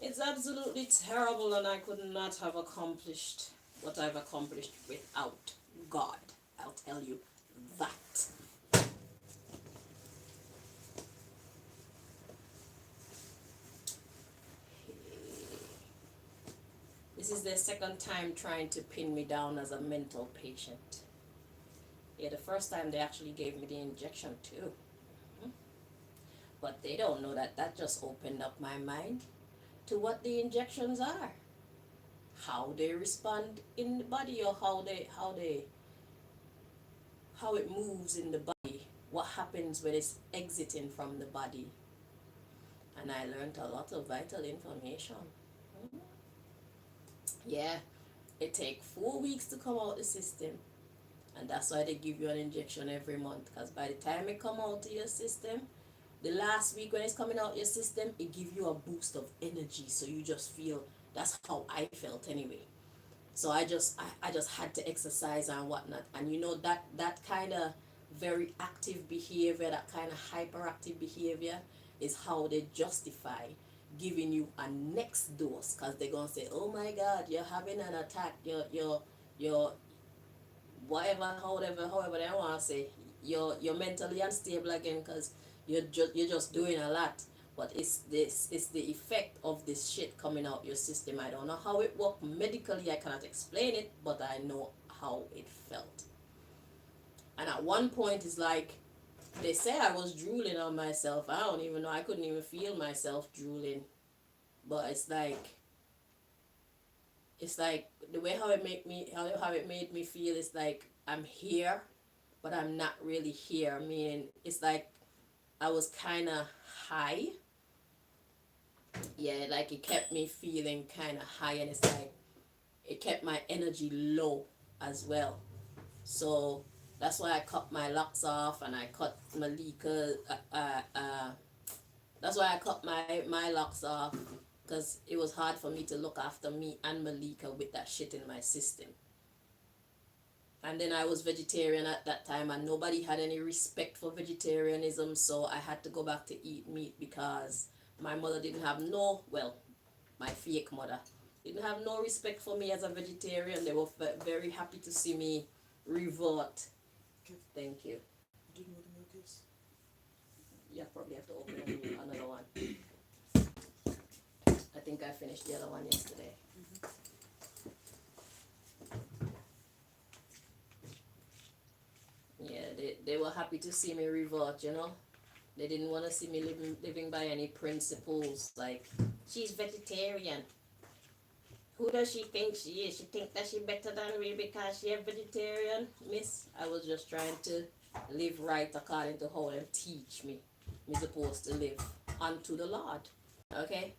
It's absolutely terrible, and I could not have accomplished what I've accomplished without God. I'll tell you that. This is their second time trying to pin me down as a mental patient. Yeah, the first time they actually gave me the injection too. But they don't know that that just opened up my mind to what the injections are. How they respond in the body, or how it moves in the body. What happens when it's exiting from the body. And I learned a lot of vital information. Yeah, it takes 4 weeks to come out the system. And that's why they give you an injection every month. Because by the time it come out to your system, the last week when it's coming out your system, it gives you a boost of energy. So you just feel, that's how I felt anyway. So I just had to exercise and whatnot. And you know that kind of very active behavior, that kind of hyperactive behavior is how they justify giving you a next dose, because they're gonna say, oh my god, you're having an attack, you're whatever, however they want to say, you're mentally unstable again because you're just doing a lot. But it's the effect of this shit coming out your system. I don't know how it worked medically, I cannot explain it, but I know how it felt. And at one point it's like they say I was drooling on myself. I don't even know. I couldn't even feel myself drooling. But it's like the way how it made me feel is like I'm here, but I'm not really here. Meaning it's like I was kind of high. Yeah, like it kept me feeling kind of high, and it's like it kept my energy low as well. So that's why I cut my locks off, and I cut Malika. That's why I cut my locks off, because it was hard for me to look after me and Malika with that shit in my system. And then I was vegetarian at that time, and nobody had any respect for vegetarianism, so I had to go back to eat meat because my mother didn't have no, well, my fake mother didn't have no respect for me as a vegetarian. They were very happy to see me revert. Thank you. Do you know what the milk is? Yeah, probably have to open another one. I think I finished the other one yesterday. Yeah, they were happy to see me revert, you know. They didn't want to see me living by any principles like she's vegetarian. Who does she think she is? She think that she better than me because she a vegetarian? Miss, I was just trying to live right according to how them teach me. Me supposed to live unto the Lord. Okay?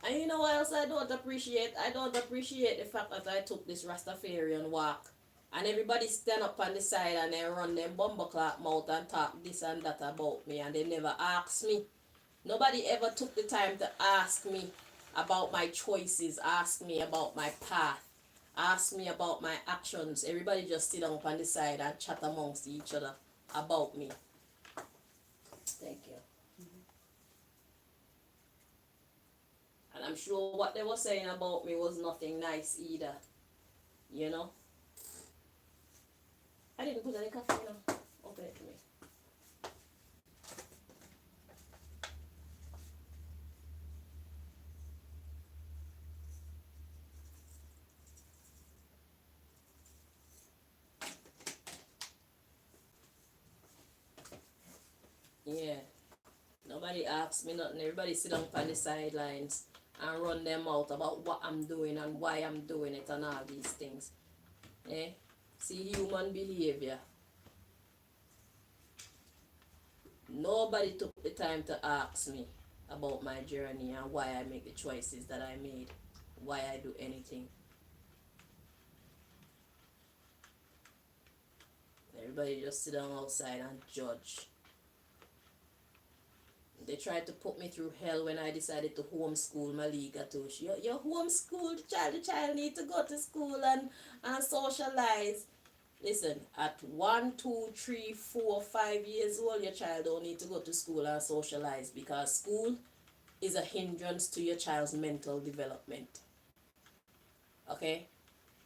And you know what else I don't appreciate? I don't appreciate the fact that I took this Rastafarian walk. And everybody stand up on the side and they run them bumbleclap mouth and talk this and that about me, and they never ask me. Nobody ever took the time to ask me about my choices, ask me about my path, ask me about my actions. Everybody just sit down on the side and chat amongst each other about me. Thank you. And I'm sure what they were saying about me was nothing nice either. You know? I didn't put any coffee in. Open it to me. Yeah. Nobody asks me nothing. Everybody sit down on the sidelines and run them out about what I'm doing and why I'm doing it and all these things. Eh? See human behavior. Nobody took the time to ask me about my journey and why I make the choices that I made, why I do anything. Everybody just sit down outside and judge. They tried to put me through hell when I decided to homeschool Malika too. You homeschool the child need to go to school and socialize. Listen, at 1, 2, 3, 4, 5 years old, your child don't need to go to school and socialize, because school is a hindrance to your child's mental development. Okay?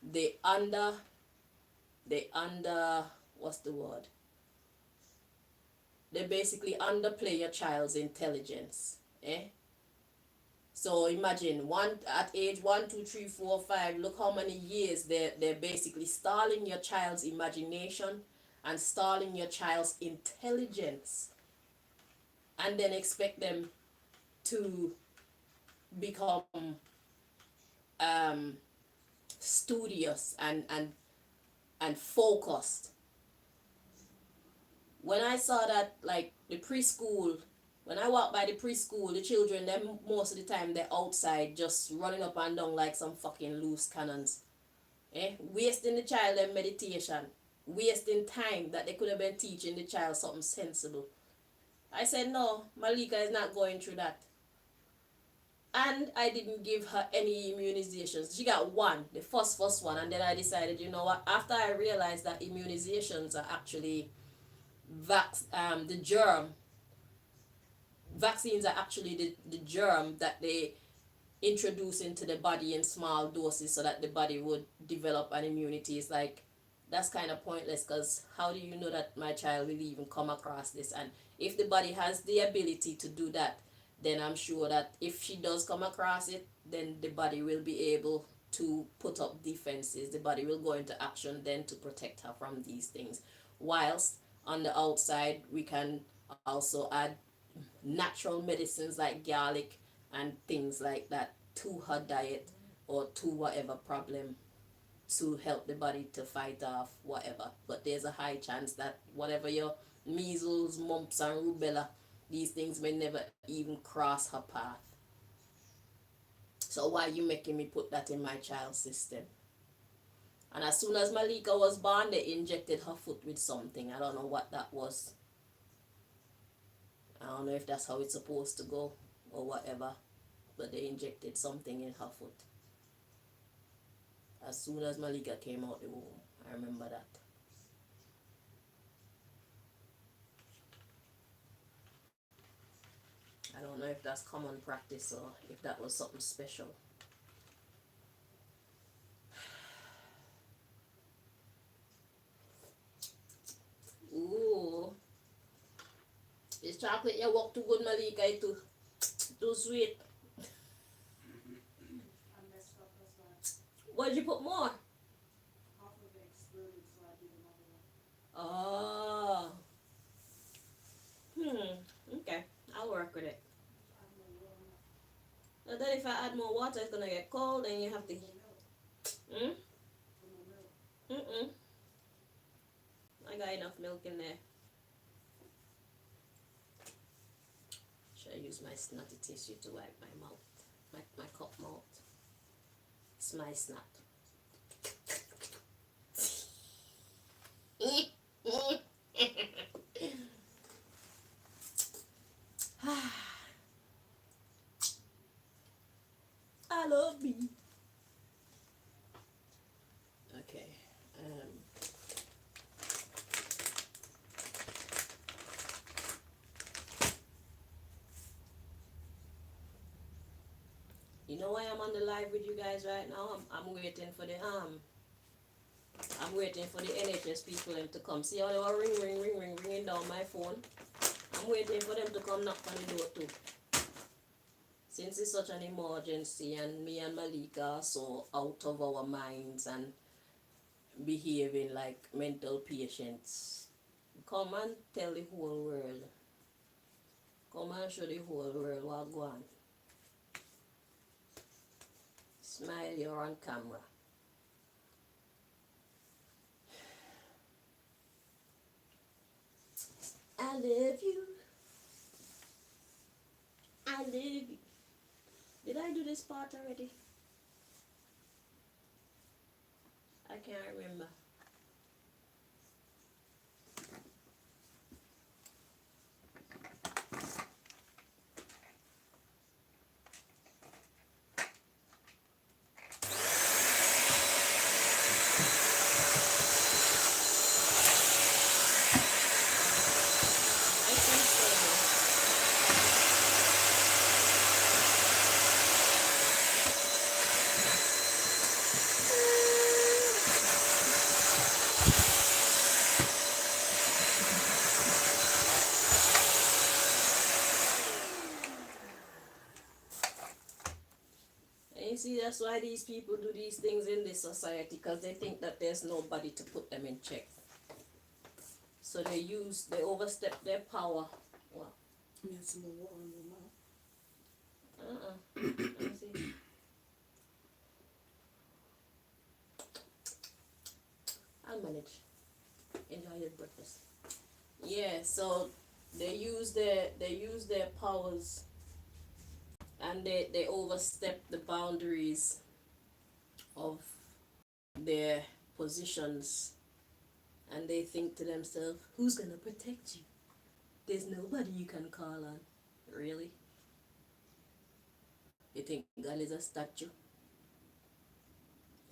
They under what's the word? They basically underplay your child's intelligence. So imagine at age 1, 2, 3, 4, 5, look how many years they're basically stalling your child's imagination and stalling your child's intelligence, and then expect them to become studious and focused. When I saw that, like the preschool, when I walk by the preschool, the children, them most of the time they're outside just running up and down like some fucking loose cannons. Wasting the child their meditation, wasting time that they could have been teaching the child something sensible. I said, no, Malika is not going through that. And I didn't give her any immunizations. She got one, the first one, and then I decided, you know what, after I realized that immunizations are actually the germ, vaccines are actually the germ that they introduce into the body in small doses so that the body would develop an immunity. It's like, that's kind of pointless, because how do you know that my child will even come across this? And if the body has the ability to do that, then I'm sure that if she does come across it, then the body will be able to put up defenses. The body will go into action then to protect her from these things. Whilst on the outside. We can also add natural medicines like garlic and things like that to her diet or to whatever problem to help the body to fight off whatever. But there's a high chance that whatever your measles, mumps, and rubella, these things may never even cross her path. So why you making me put that in my child's system? And as soon as Malika was born, they injected her foot with something. I don't know what that was. I don't know if that's how it's supposed to go or whatever. But they injected something in her foot. As soon as Malika came out the womb. I remember that. I don't know if that's common practice or if that was something special. Ooh. This chocolate you walk too good, Malika. It too sweet. Why'd you put more? Oh. Okay. I'll work with it. But then if I add more water, it's gonna get cold and you have to. I got enough milk in there. Should I use my snotty tissue to wipe my mouth? My cup mouth. It's my snot. I love me. Okay. You know why I'm on the live with you guys right now? I'm waiting for the I'm waiting for the NHS people to come. See how they were ringing down my phone? I'm waiting for them to come knock on the door too. Since it's such an emergency and me and Malika are so out of our minds and behaving like mental patients, come and tell the whole world. Come and show the whole world what go on. Smile, you're on camera. I love you. I love you. Did I do this part already? I can't remember. See, that's why these people do these things in this society, because they think that there's nobody to put them in check. So they overstep their power. Well, You need some more water in your mouth. let me see. I'll manage. Enjoy your breakfast. Yeah, so they use their powers, and they overstep the boundaries of their positions, and they think to themselves, who's gonna protect you? There's nobody you can call on. Really? You think God is a statue?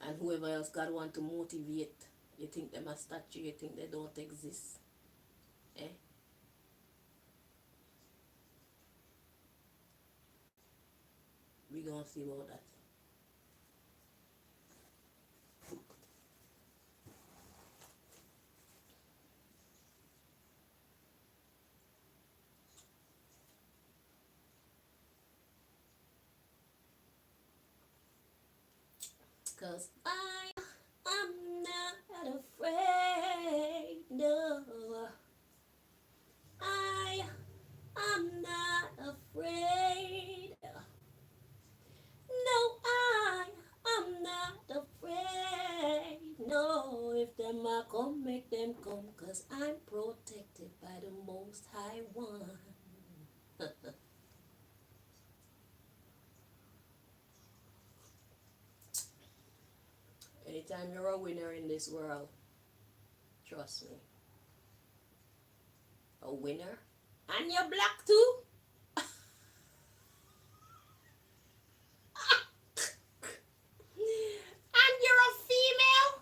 And whoever else God want to motivate, you think them a statue? You think they don't exist? Eh? We gonna see about that. Cause I am not afraid, no. Most High One. Anytime you're a winner in this world, trust me, a winner, and you're black too. And you're a female.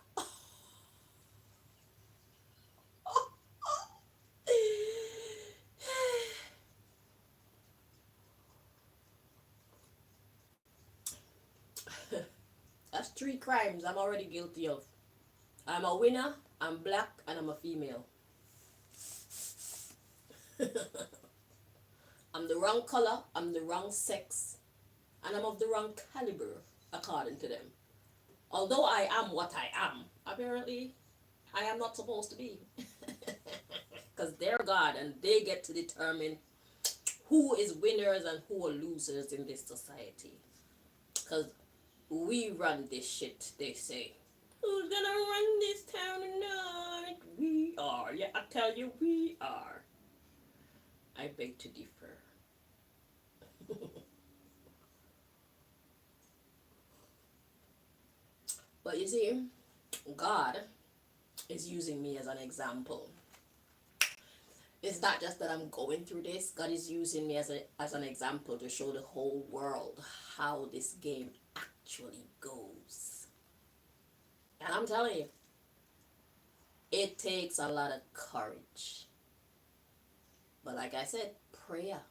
That's 3 crimes I'm already guilty of. I'm a winner, I'm black, and I'm a female. I'm the wrong color, I'm the wrong sex, and I'm of the wrong caliber, according to them. Although I am what I am, apparently I am not supposed to be. Because they're God and they get to determine who is winners and who are losers in this society. Because we run this shit, they say. Who's gonna run this town tonight? We are. Yeah, I tell you, we are. I beg to differ. But you see, God is using me as an example. It's not just that I'm going through this. God is using me as an example to show the whole world how this game actually goes. And I'm telling you, it takes a lot of courage. But like I said, prayer.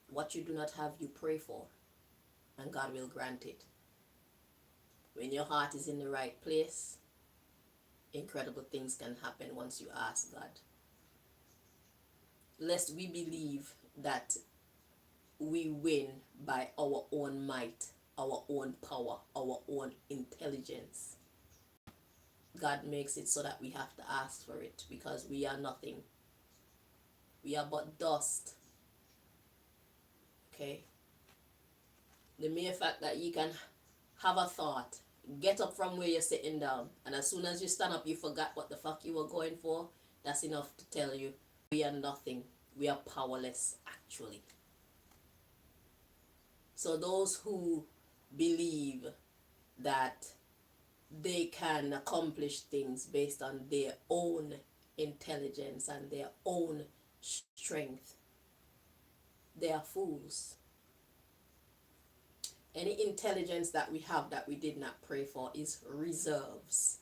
What you do not have, you pray for. And God will grant it. When your heart is in the right place, incredible things can happen once you ask God. Lest we believe that we win by our own might, our own power, our own intelligence. God makes it so that we have to ask for it because we are nothing. We are but dust. Okay? The mere fact that you can have a thought, get up from where you're sitting down, and as soon as you stand up, you forgot what the fuck you were going for, that's enough to tell you we are nothing. We are powerless, actually. So those who believe that they can accomplish things based on their own intelligence and their own strength, they are fools. Any intelligence that we have that we did not pray for is reserves.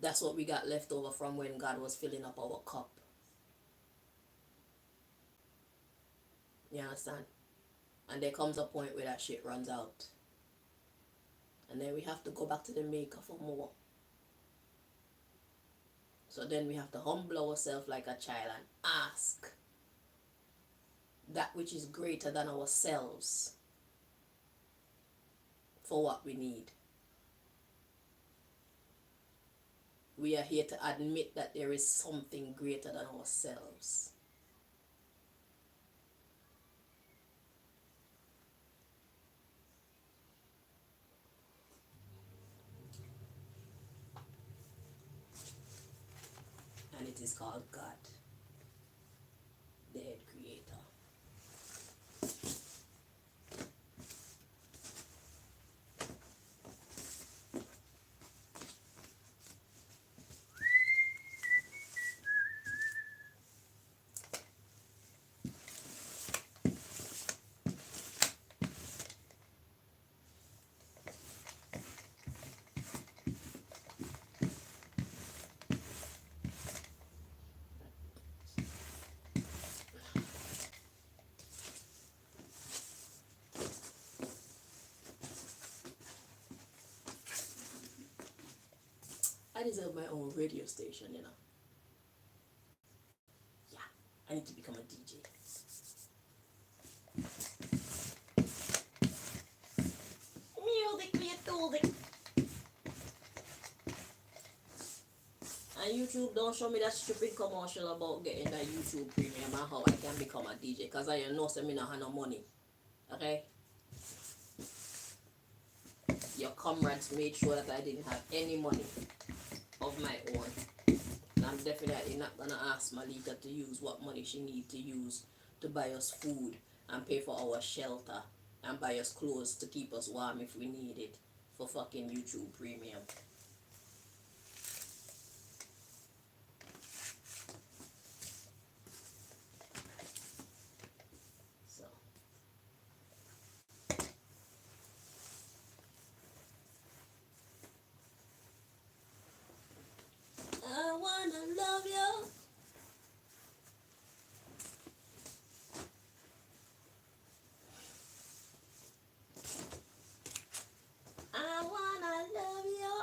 That's what we got left over from when God was filling up our cup. You understand? And there comes a point where that shit runs out. And then we have to go back to the maker for more. So then we have to humble ourselves like a child and ask that which is greater than ourselves for what we need. We are here to admit that there is something greater than ourselves. And it is called God, the head creator. I deserve my own radio station, you know. Yeah, I need to become a DJ. Music. And YouTube don't show me that stupid commercial about getting that YouTube premium and how I can become a DJ. Because I know some me not have no money. Okay? Your comrades made sure that I didn't have any money of my own. I'm definitely not gonna ask Malika to use what money she need to use to buy us food and pay for our shelter and buy us clothes to keep us warm if we need it for fucking YouTube Premium. So I wanna love you. I wanna love you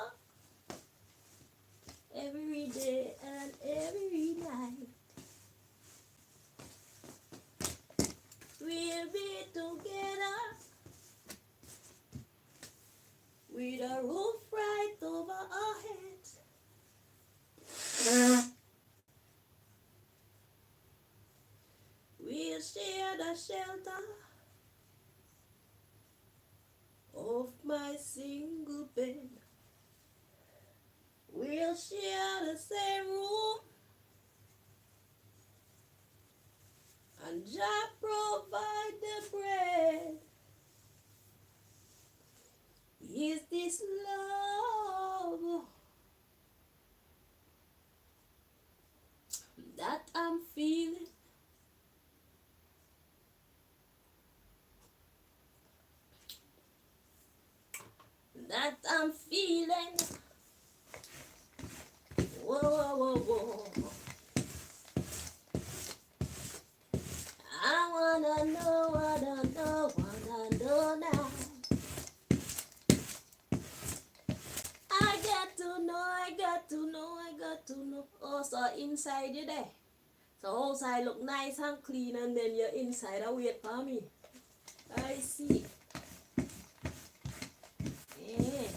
every day and every night. We'll be together with a roof right over our heads. We'll share the shelter of my single bed. We'll share the same room, and Jah provide the bread. Is this love that I'm feeling? That I'm feeling. Whoa, whoa, whoa, whoa. I wanna know now. I got to know. Oh, so inside you there. So outside look nice and clean and then you're inside and wait for me. I see. Yeah.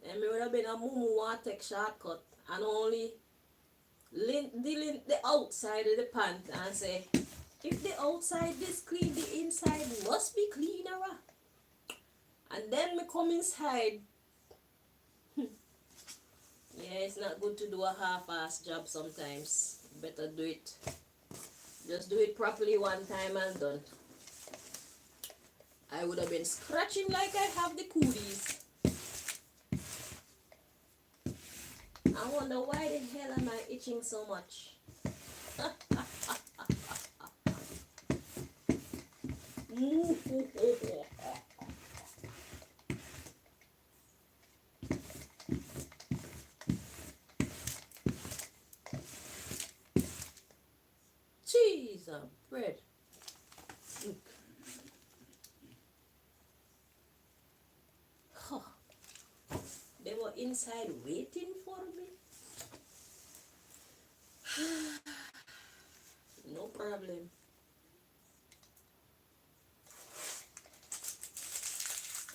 And me would have been a mumu want take shortcut and only lint the outside of the pant and say, if the outside is clean, the inside must be cleaner. And then me come inside. Yeah, it's not good to do a half-ass job sometimes. Better do it. Just do it properly one time and done. I would have been scratching like I have the cooties. I wonder why the hell am I itching so much? Cheese and bread. Huh. They were inside waiting for me. No problem.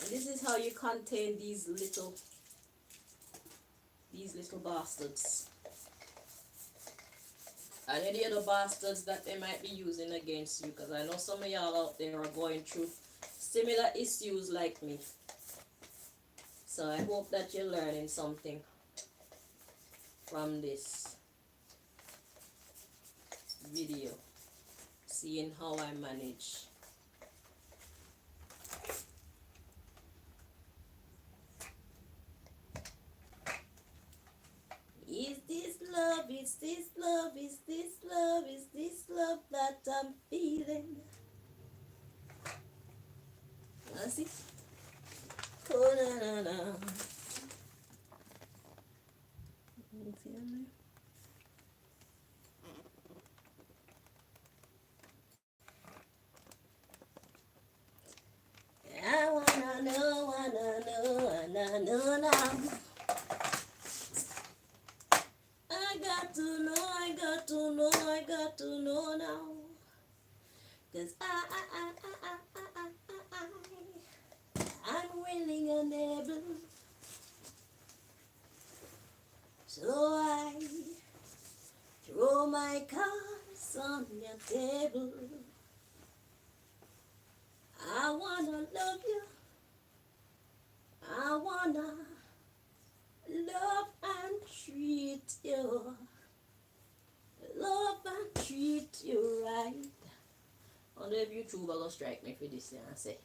And this is how you contain these little bastards. And any other bastards that they might be using against you, because I know some of y'all out there are going through similar issues like me. So I hope that you're learning something from this video, seeing how I manage. Is this love, is this love, is this love, is this love that I'm feeling? That's it. Oh, na, na, na. I wanna know now. I got to know now. 'Cause I'm willing and able. So I throw my cards on your table. I wanna love you. I wanna Love and treat you. Love and treat you right. Wonder if YouTube are gonna strike me for this and say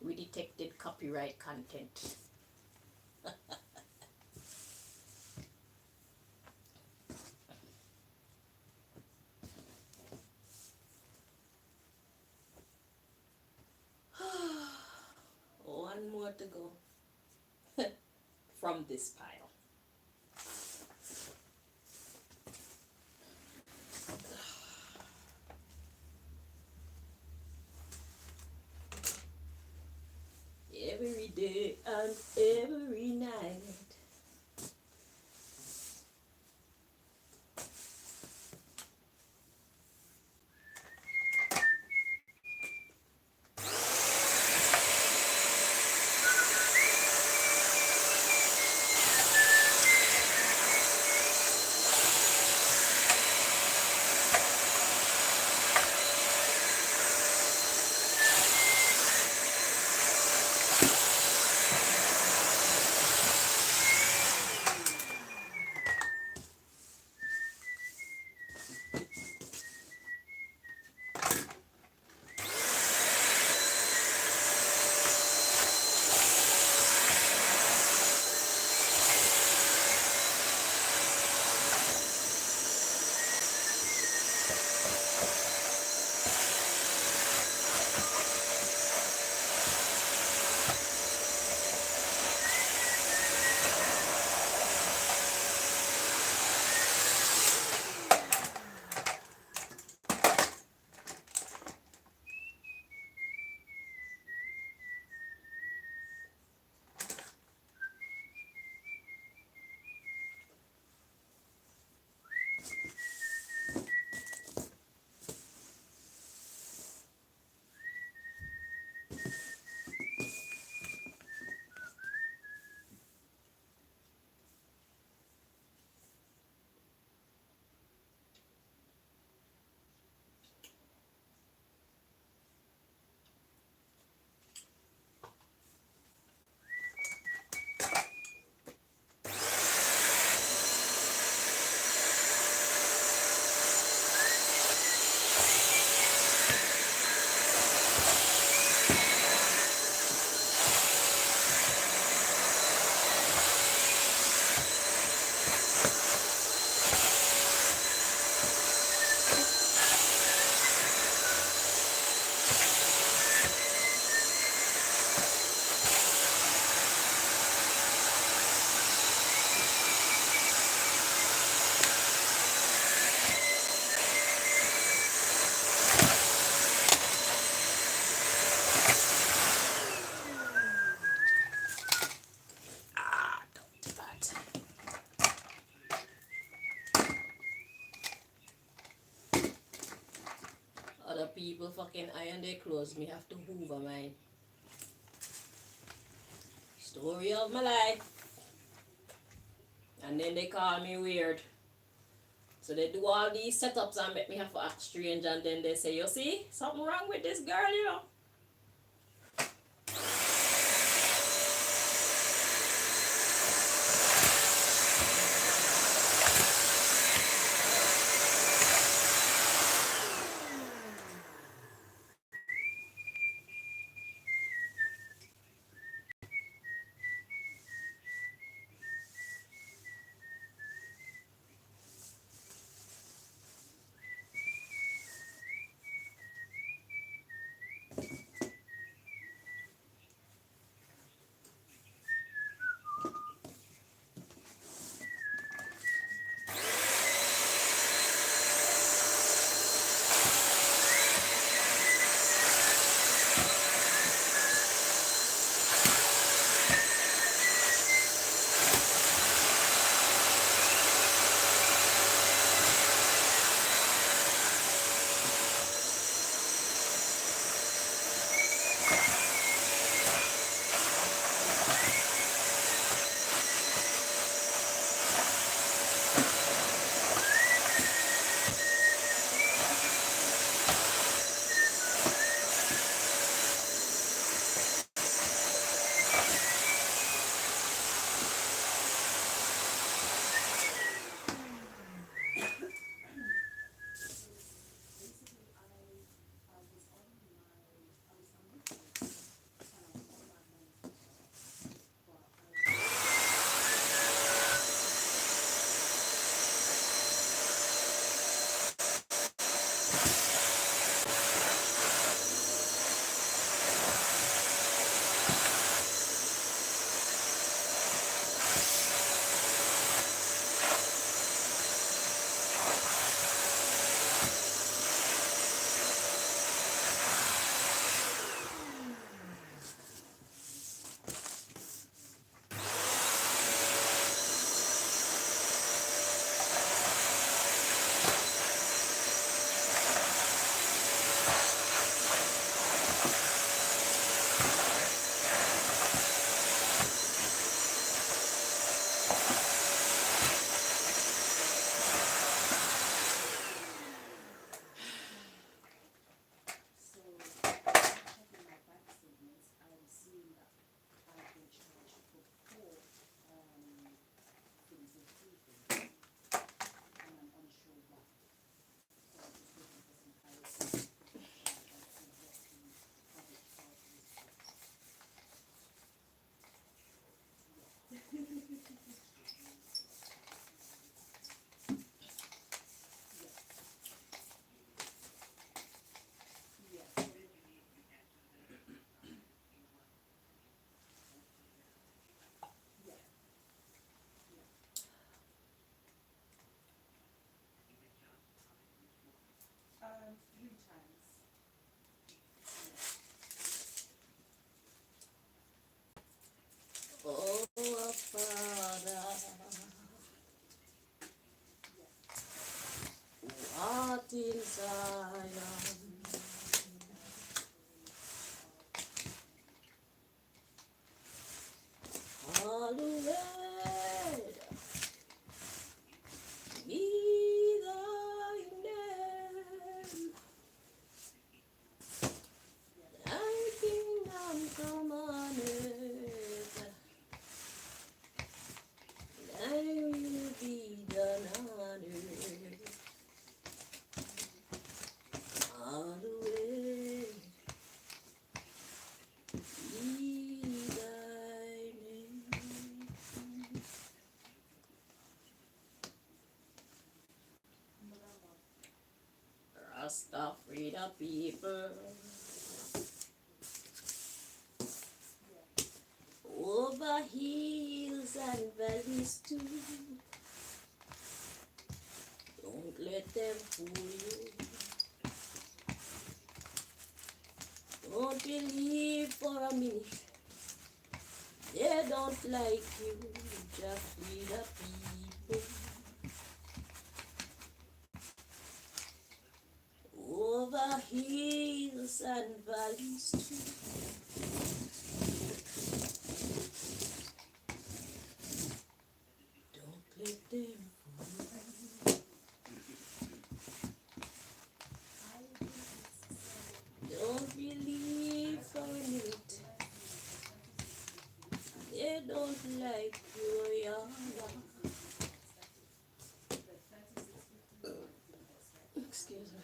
we detected copyright content. One more to go from this pile. Every day and every night. Other people fucking iron their clothes, me have to hoover mine. Story of my life. And then they call me weird. So they do all these setups and make me have to act strange, and then they say, you see, something wrong with this girl, you know. heart in Zion. Hallowed be thy name, thy kingdom come on earth, thy will be done on earth. Hallowed be thy name. Rasta free the people over hills and valleys too. Don't let them fool you. Don't believe for a minute they don't like you. Just free the people over hills and valleys too. Don't let them fool you. Don't believe for a minute they don't like you. Yeah. Excuse me.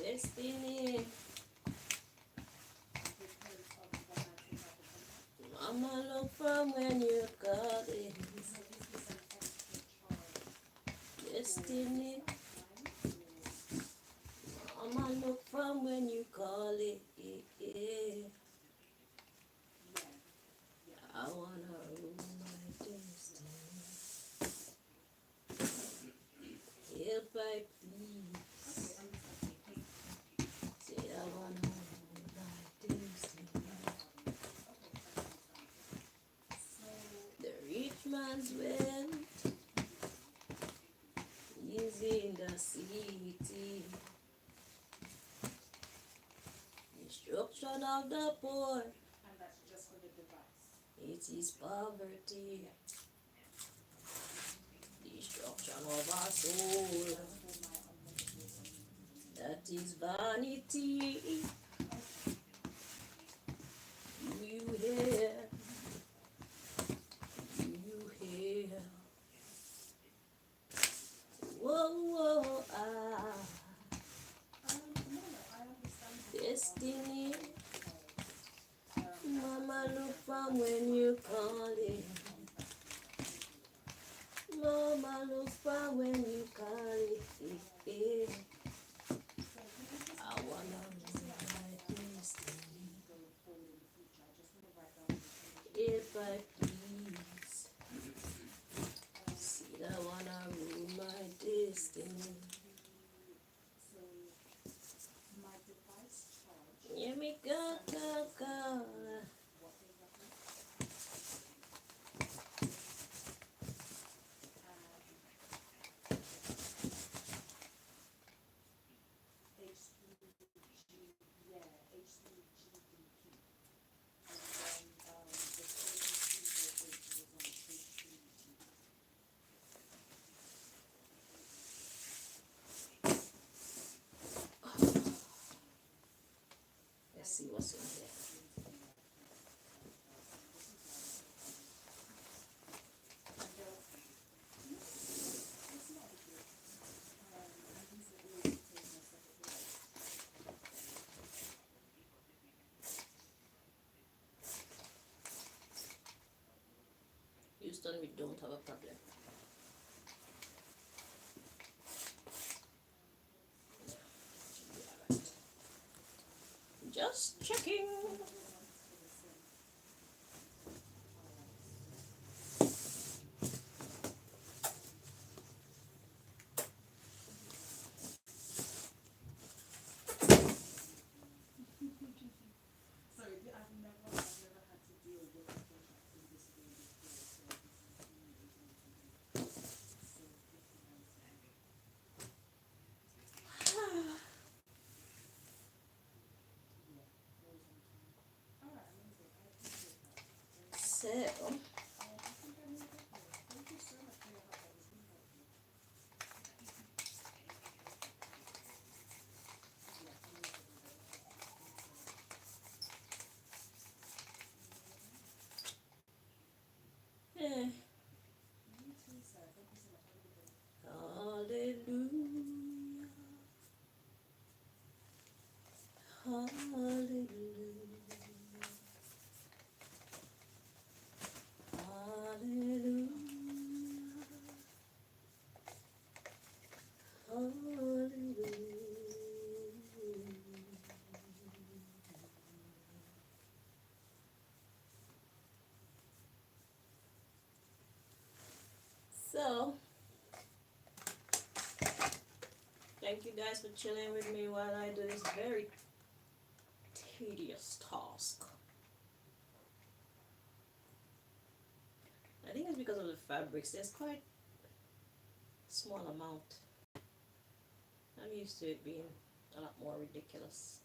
Destiny, Mama look from when you got it. Destiny, Mama look from when you call it. I wanna rule my destiny. Help I please. Say I wanna rule my destiny. The rich man's wealth is in the city. Destruction of the poor, it is poverty. Destruction of our soul, that is vanity. Do you hear? Do you hear? Whoa, whoa, ah. Destiny, Mama look from when you call it. Mama look from when you call it. I wanna rule my destiny. If I please, see I wanna rule my destiny. Hear me go, go, go. Houston, we don't have a problem. Just checking. So, eh. Hallelujah. Hallelujah. Hallelujah. Hallelujah. So, thank you guys for chilling with me while I do this very tedious task. I think it's because of the fabrics. There's quite a small amount. I'm used to it being a lot more ridiculous.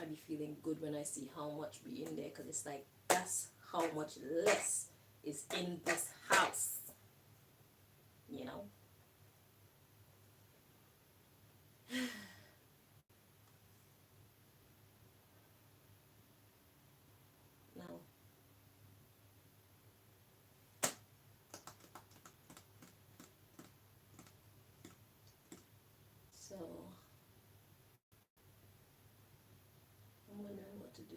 I be feeling good when I see how much be in there, because it's like, that's how much less is in this house. You know? Now, so I'm wondering what to do.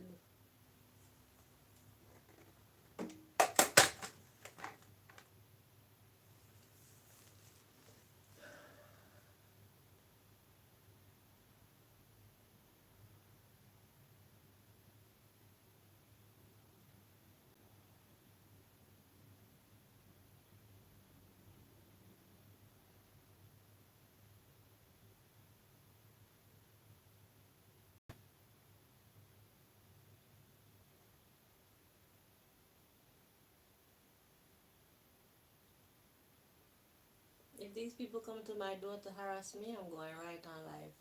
If these people come to my door to harass me, I'm going right on live.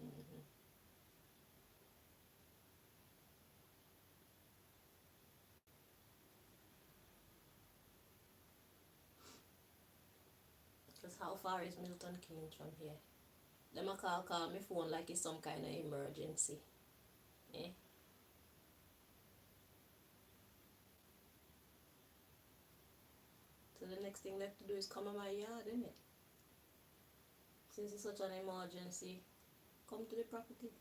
Mm-hmm. Because how far is Milton Keynes from here? Them a call me phone like it's some kind of emergency. Eh? So the next thing they have to do is come in my yard, isn't it? Since it's such an emergency, come to the property.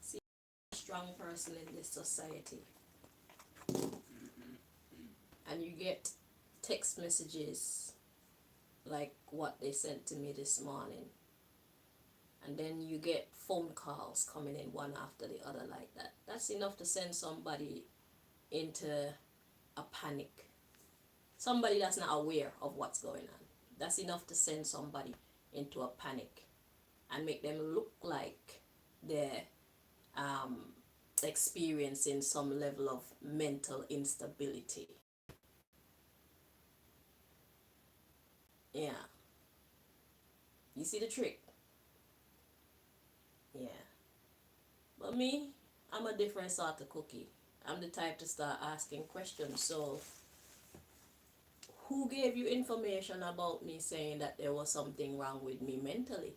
See, a strong person in this society. And you get text messages like what they sent to me this morning. And then you get phone calls coming in one after the other like that. That's enough to send somebody into a panic. Somebody that's not aware of what's going on. That's enough to send somebody into a panic and make them look like they're experiencing some level of mental instability. Yeah. You see the trick? Yeah. But me, I'm a different sort of cookie. I'm the type to start asking questions. So, who gave you information about me saying that there was something wrong with me mentally?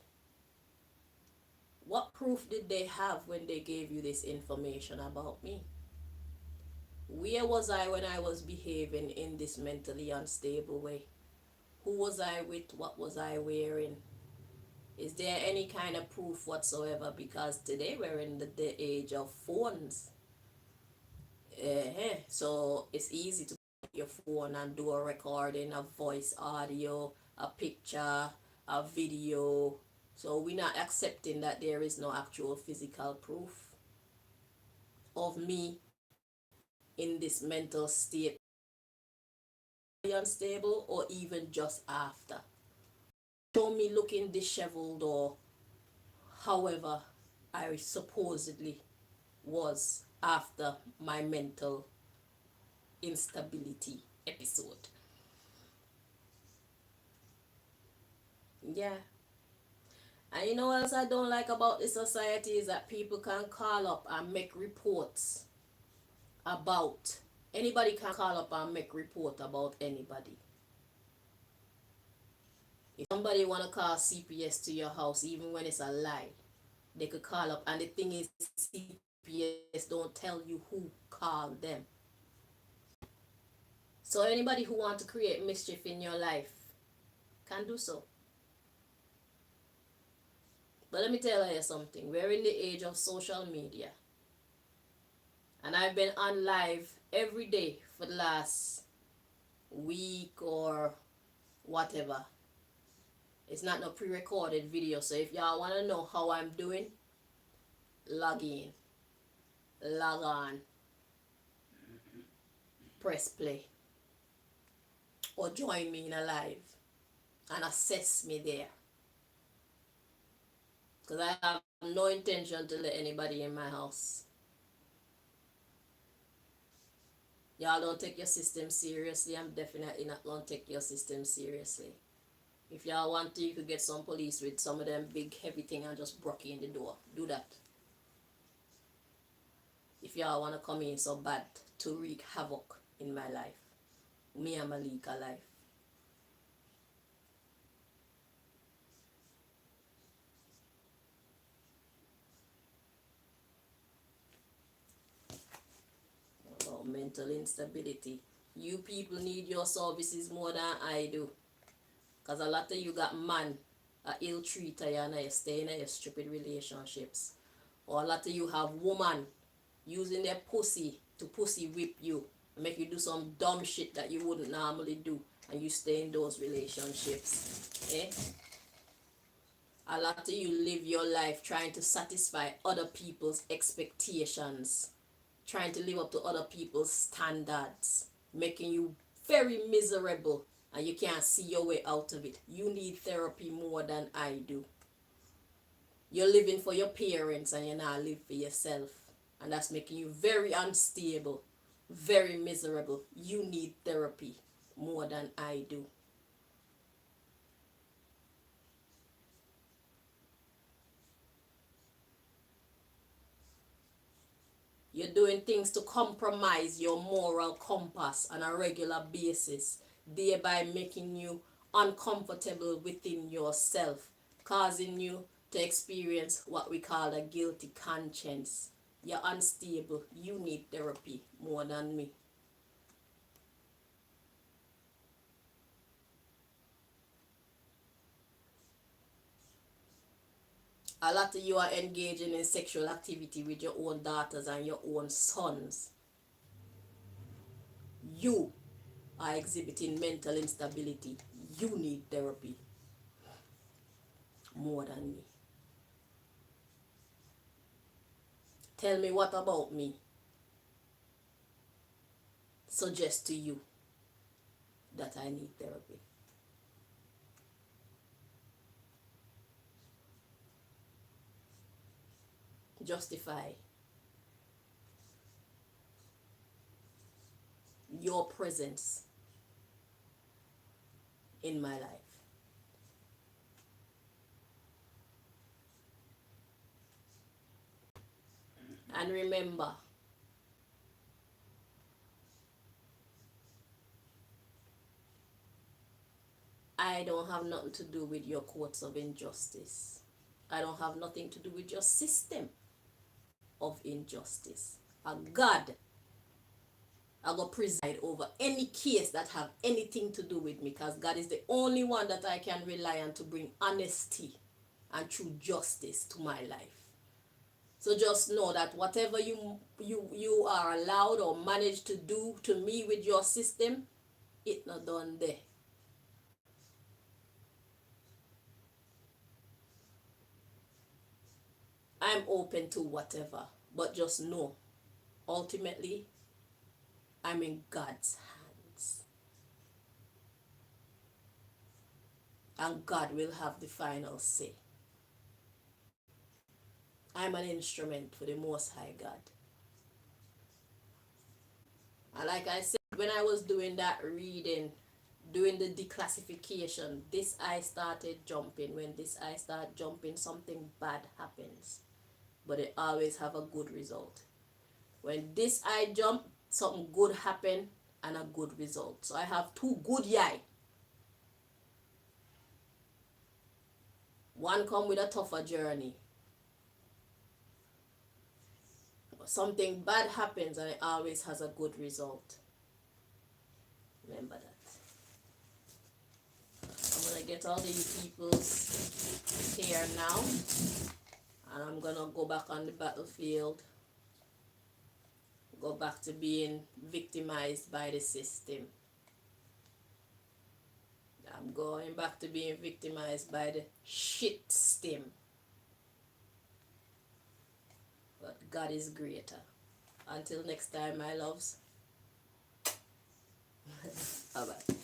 What proof did they have when they gave you this information about me? Where was I when I was behaving in this mentally unstable way? Who was I with? What was I wearing? Is there any kind of proof whatsoever? Because today we're in the age of phones. So it's easy to put your phone and do a recording, a voice, audio, a picture, a video. So we're not accepting that there is no actual physical proof of me in this mental state, unstable, or even just after. Show me looking disheveled or however I supposedly was after my mental instability episode. Yeah. And you know what else I don't like about this society is that people can call up and make reports about anybody can call up and make report about anybody. If somebody wanna call CPS to your house, even when it's a lie, they could call up. And the thing is, CPS don't tell you who called them. So anybody who wants to create mischief in your life can do so. But let me tell you something. We're in the age of social media. And I've been on live every day for the last week or whatever. It's not no pre-recorded video. So if y'all want to know how I'm doing, log in, log on, press play, or join me in a live and assess me there. Because I have no intention to let anybody in my house. Y'all don't take your system seriously. I'm definitely not going to take your system seriously. If y'all want to, you could get some police with some of them big heavy thing and just break in the door. Do that. If y'all want to come in so bad to wreak havoc in my life. Me and Malika life. About mental instability. You people need your services more than I do. Because a lot of you got man a ill treater you and you stay in your stupid relationships. Or a lot of you have woman using their pussy to pussy whip you, make you do some dumb shit that you wouldn't normally do, and you stay in those relationships. Eh? A lot of you live your life trying to satisfy other people's expectations, trying to live up to other people's standards, making you very miserable, and you can't see your way out of it. You need therapy more than I do. You're living for your parents and you're not living for yourself. And that's making you very unstable, very miserable. You need therapy more than I do. You're doing things to compromise your moral compass on a regular basis, thereby making you uncomfortable within yourself, causing you to experience what we call a guilty conscience. You're unstable. You need therapy more than me. A lot of you are engaging in sexual activity with your own daughters and your own sons. You are exhibiting mental instability. You need therapy more than me. Tell me what about me suggests to you that I need therapy. Justify your presence in my life. And remember, I don't have nothing to do with your courts of injustice. I don't have nothing to do with your system of injustice. And God, I go preside over any case that have anything to do with me, because God is the only one that I can rely on to bring honesty and true justice to my life. So just know that whatever you are allowed or manage to do to me with your system, it not done there. I'm open to whatever, but just know, ultimately, I'm in God's hands. And God will have the final say. I'm an instrument for the Most High God. And like I said, when I was doing that reading, doing the declassification, this eye started jumping. When this eye started jumping, something bad happens. But it always have a good result. When this eye jump, something good happen and a good result. So I have two good eye. One come with a tougher journey. Something bad happens and it always has a good result. Remember that. I'm gonna get all these people's hair now, and I'm gonna go back on the battlefield, go back to being victimized by the system. I'm going back to being victimized by the shit system. But God is greater. Until next time, my loves. Bye bye.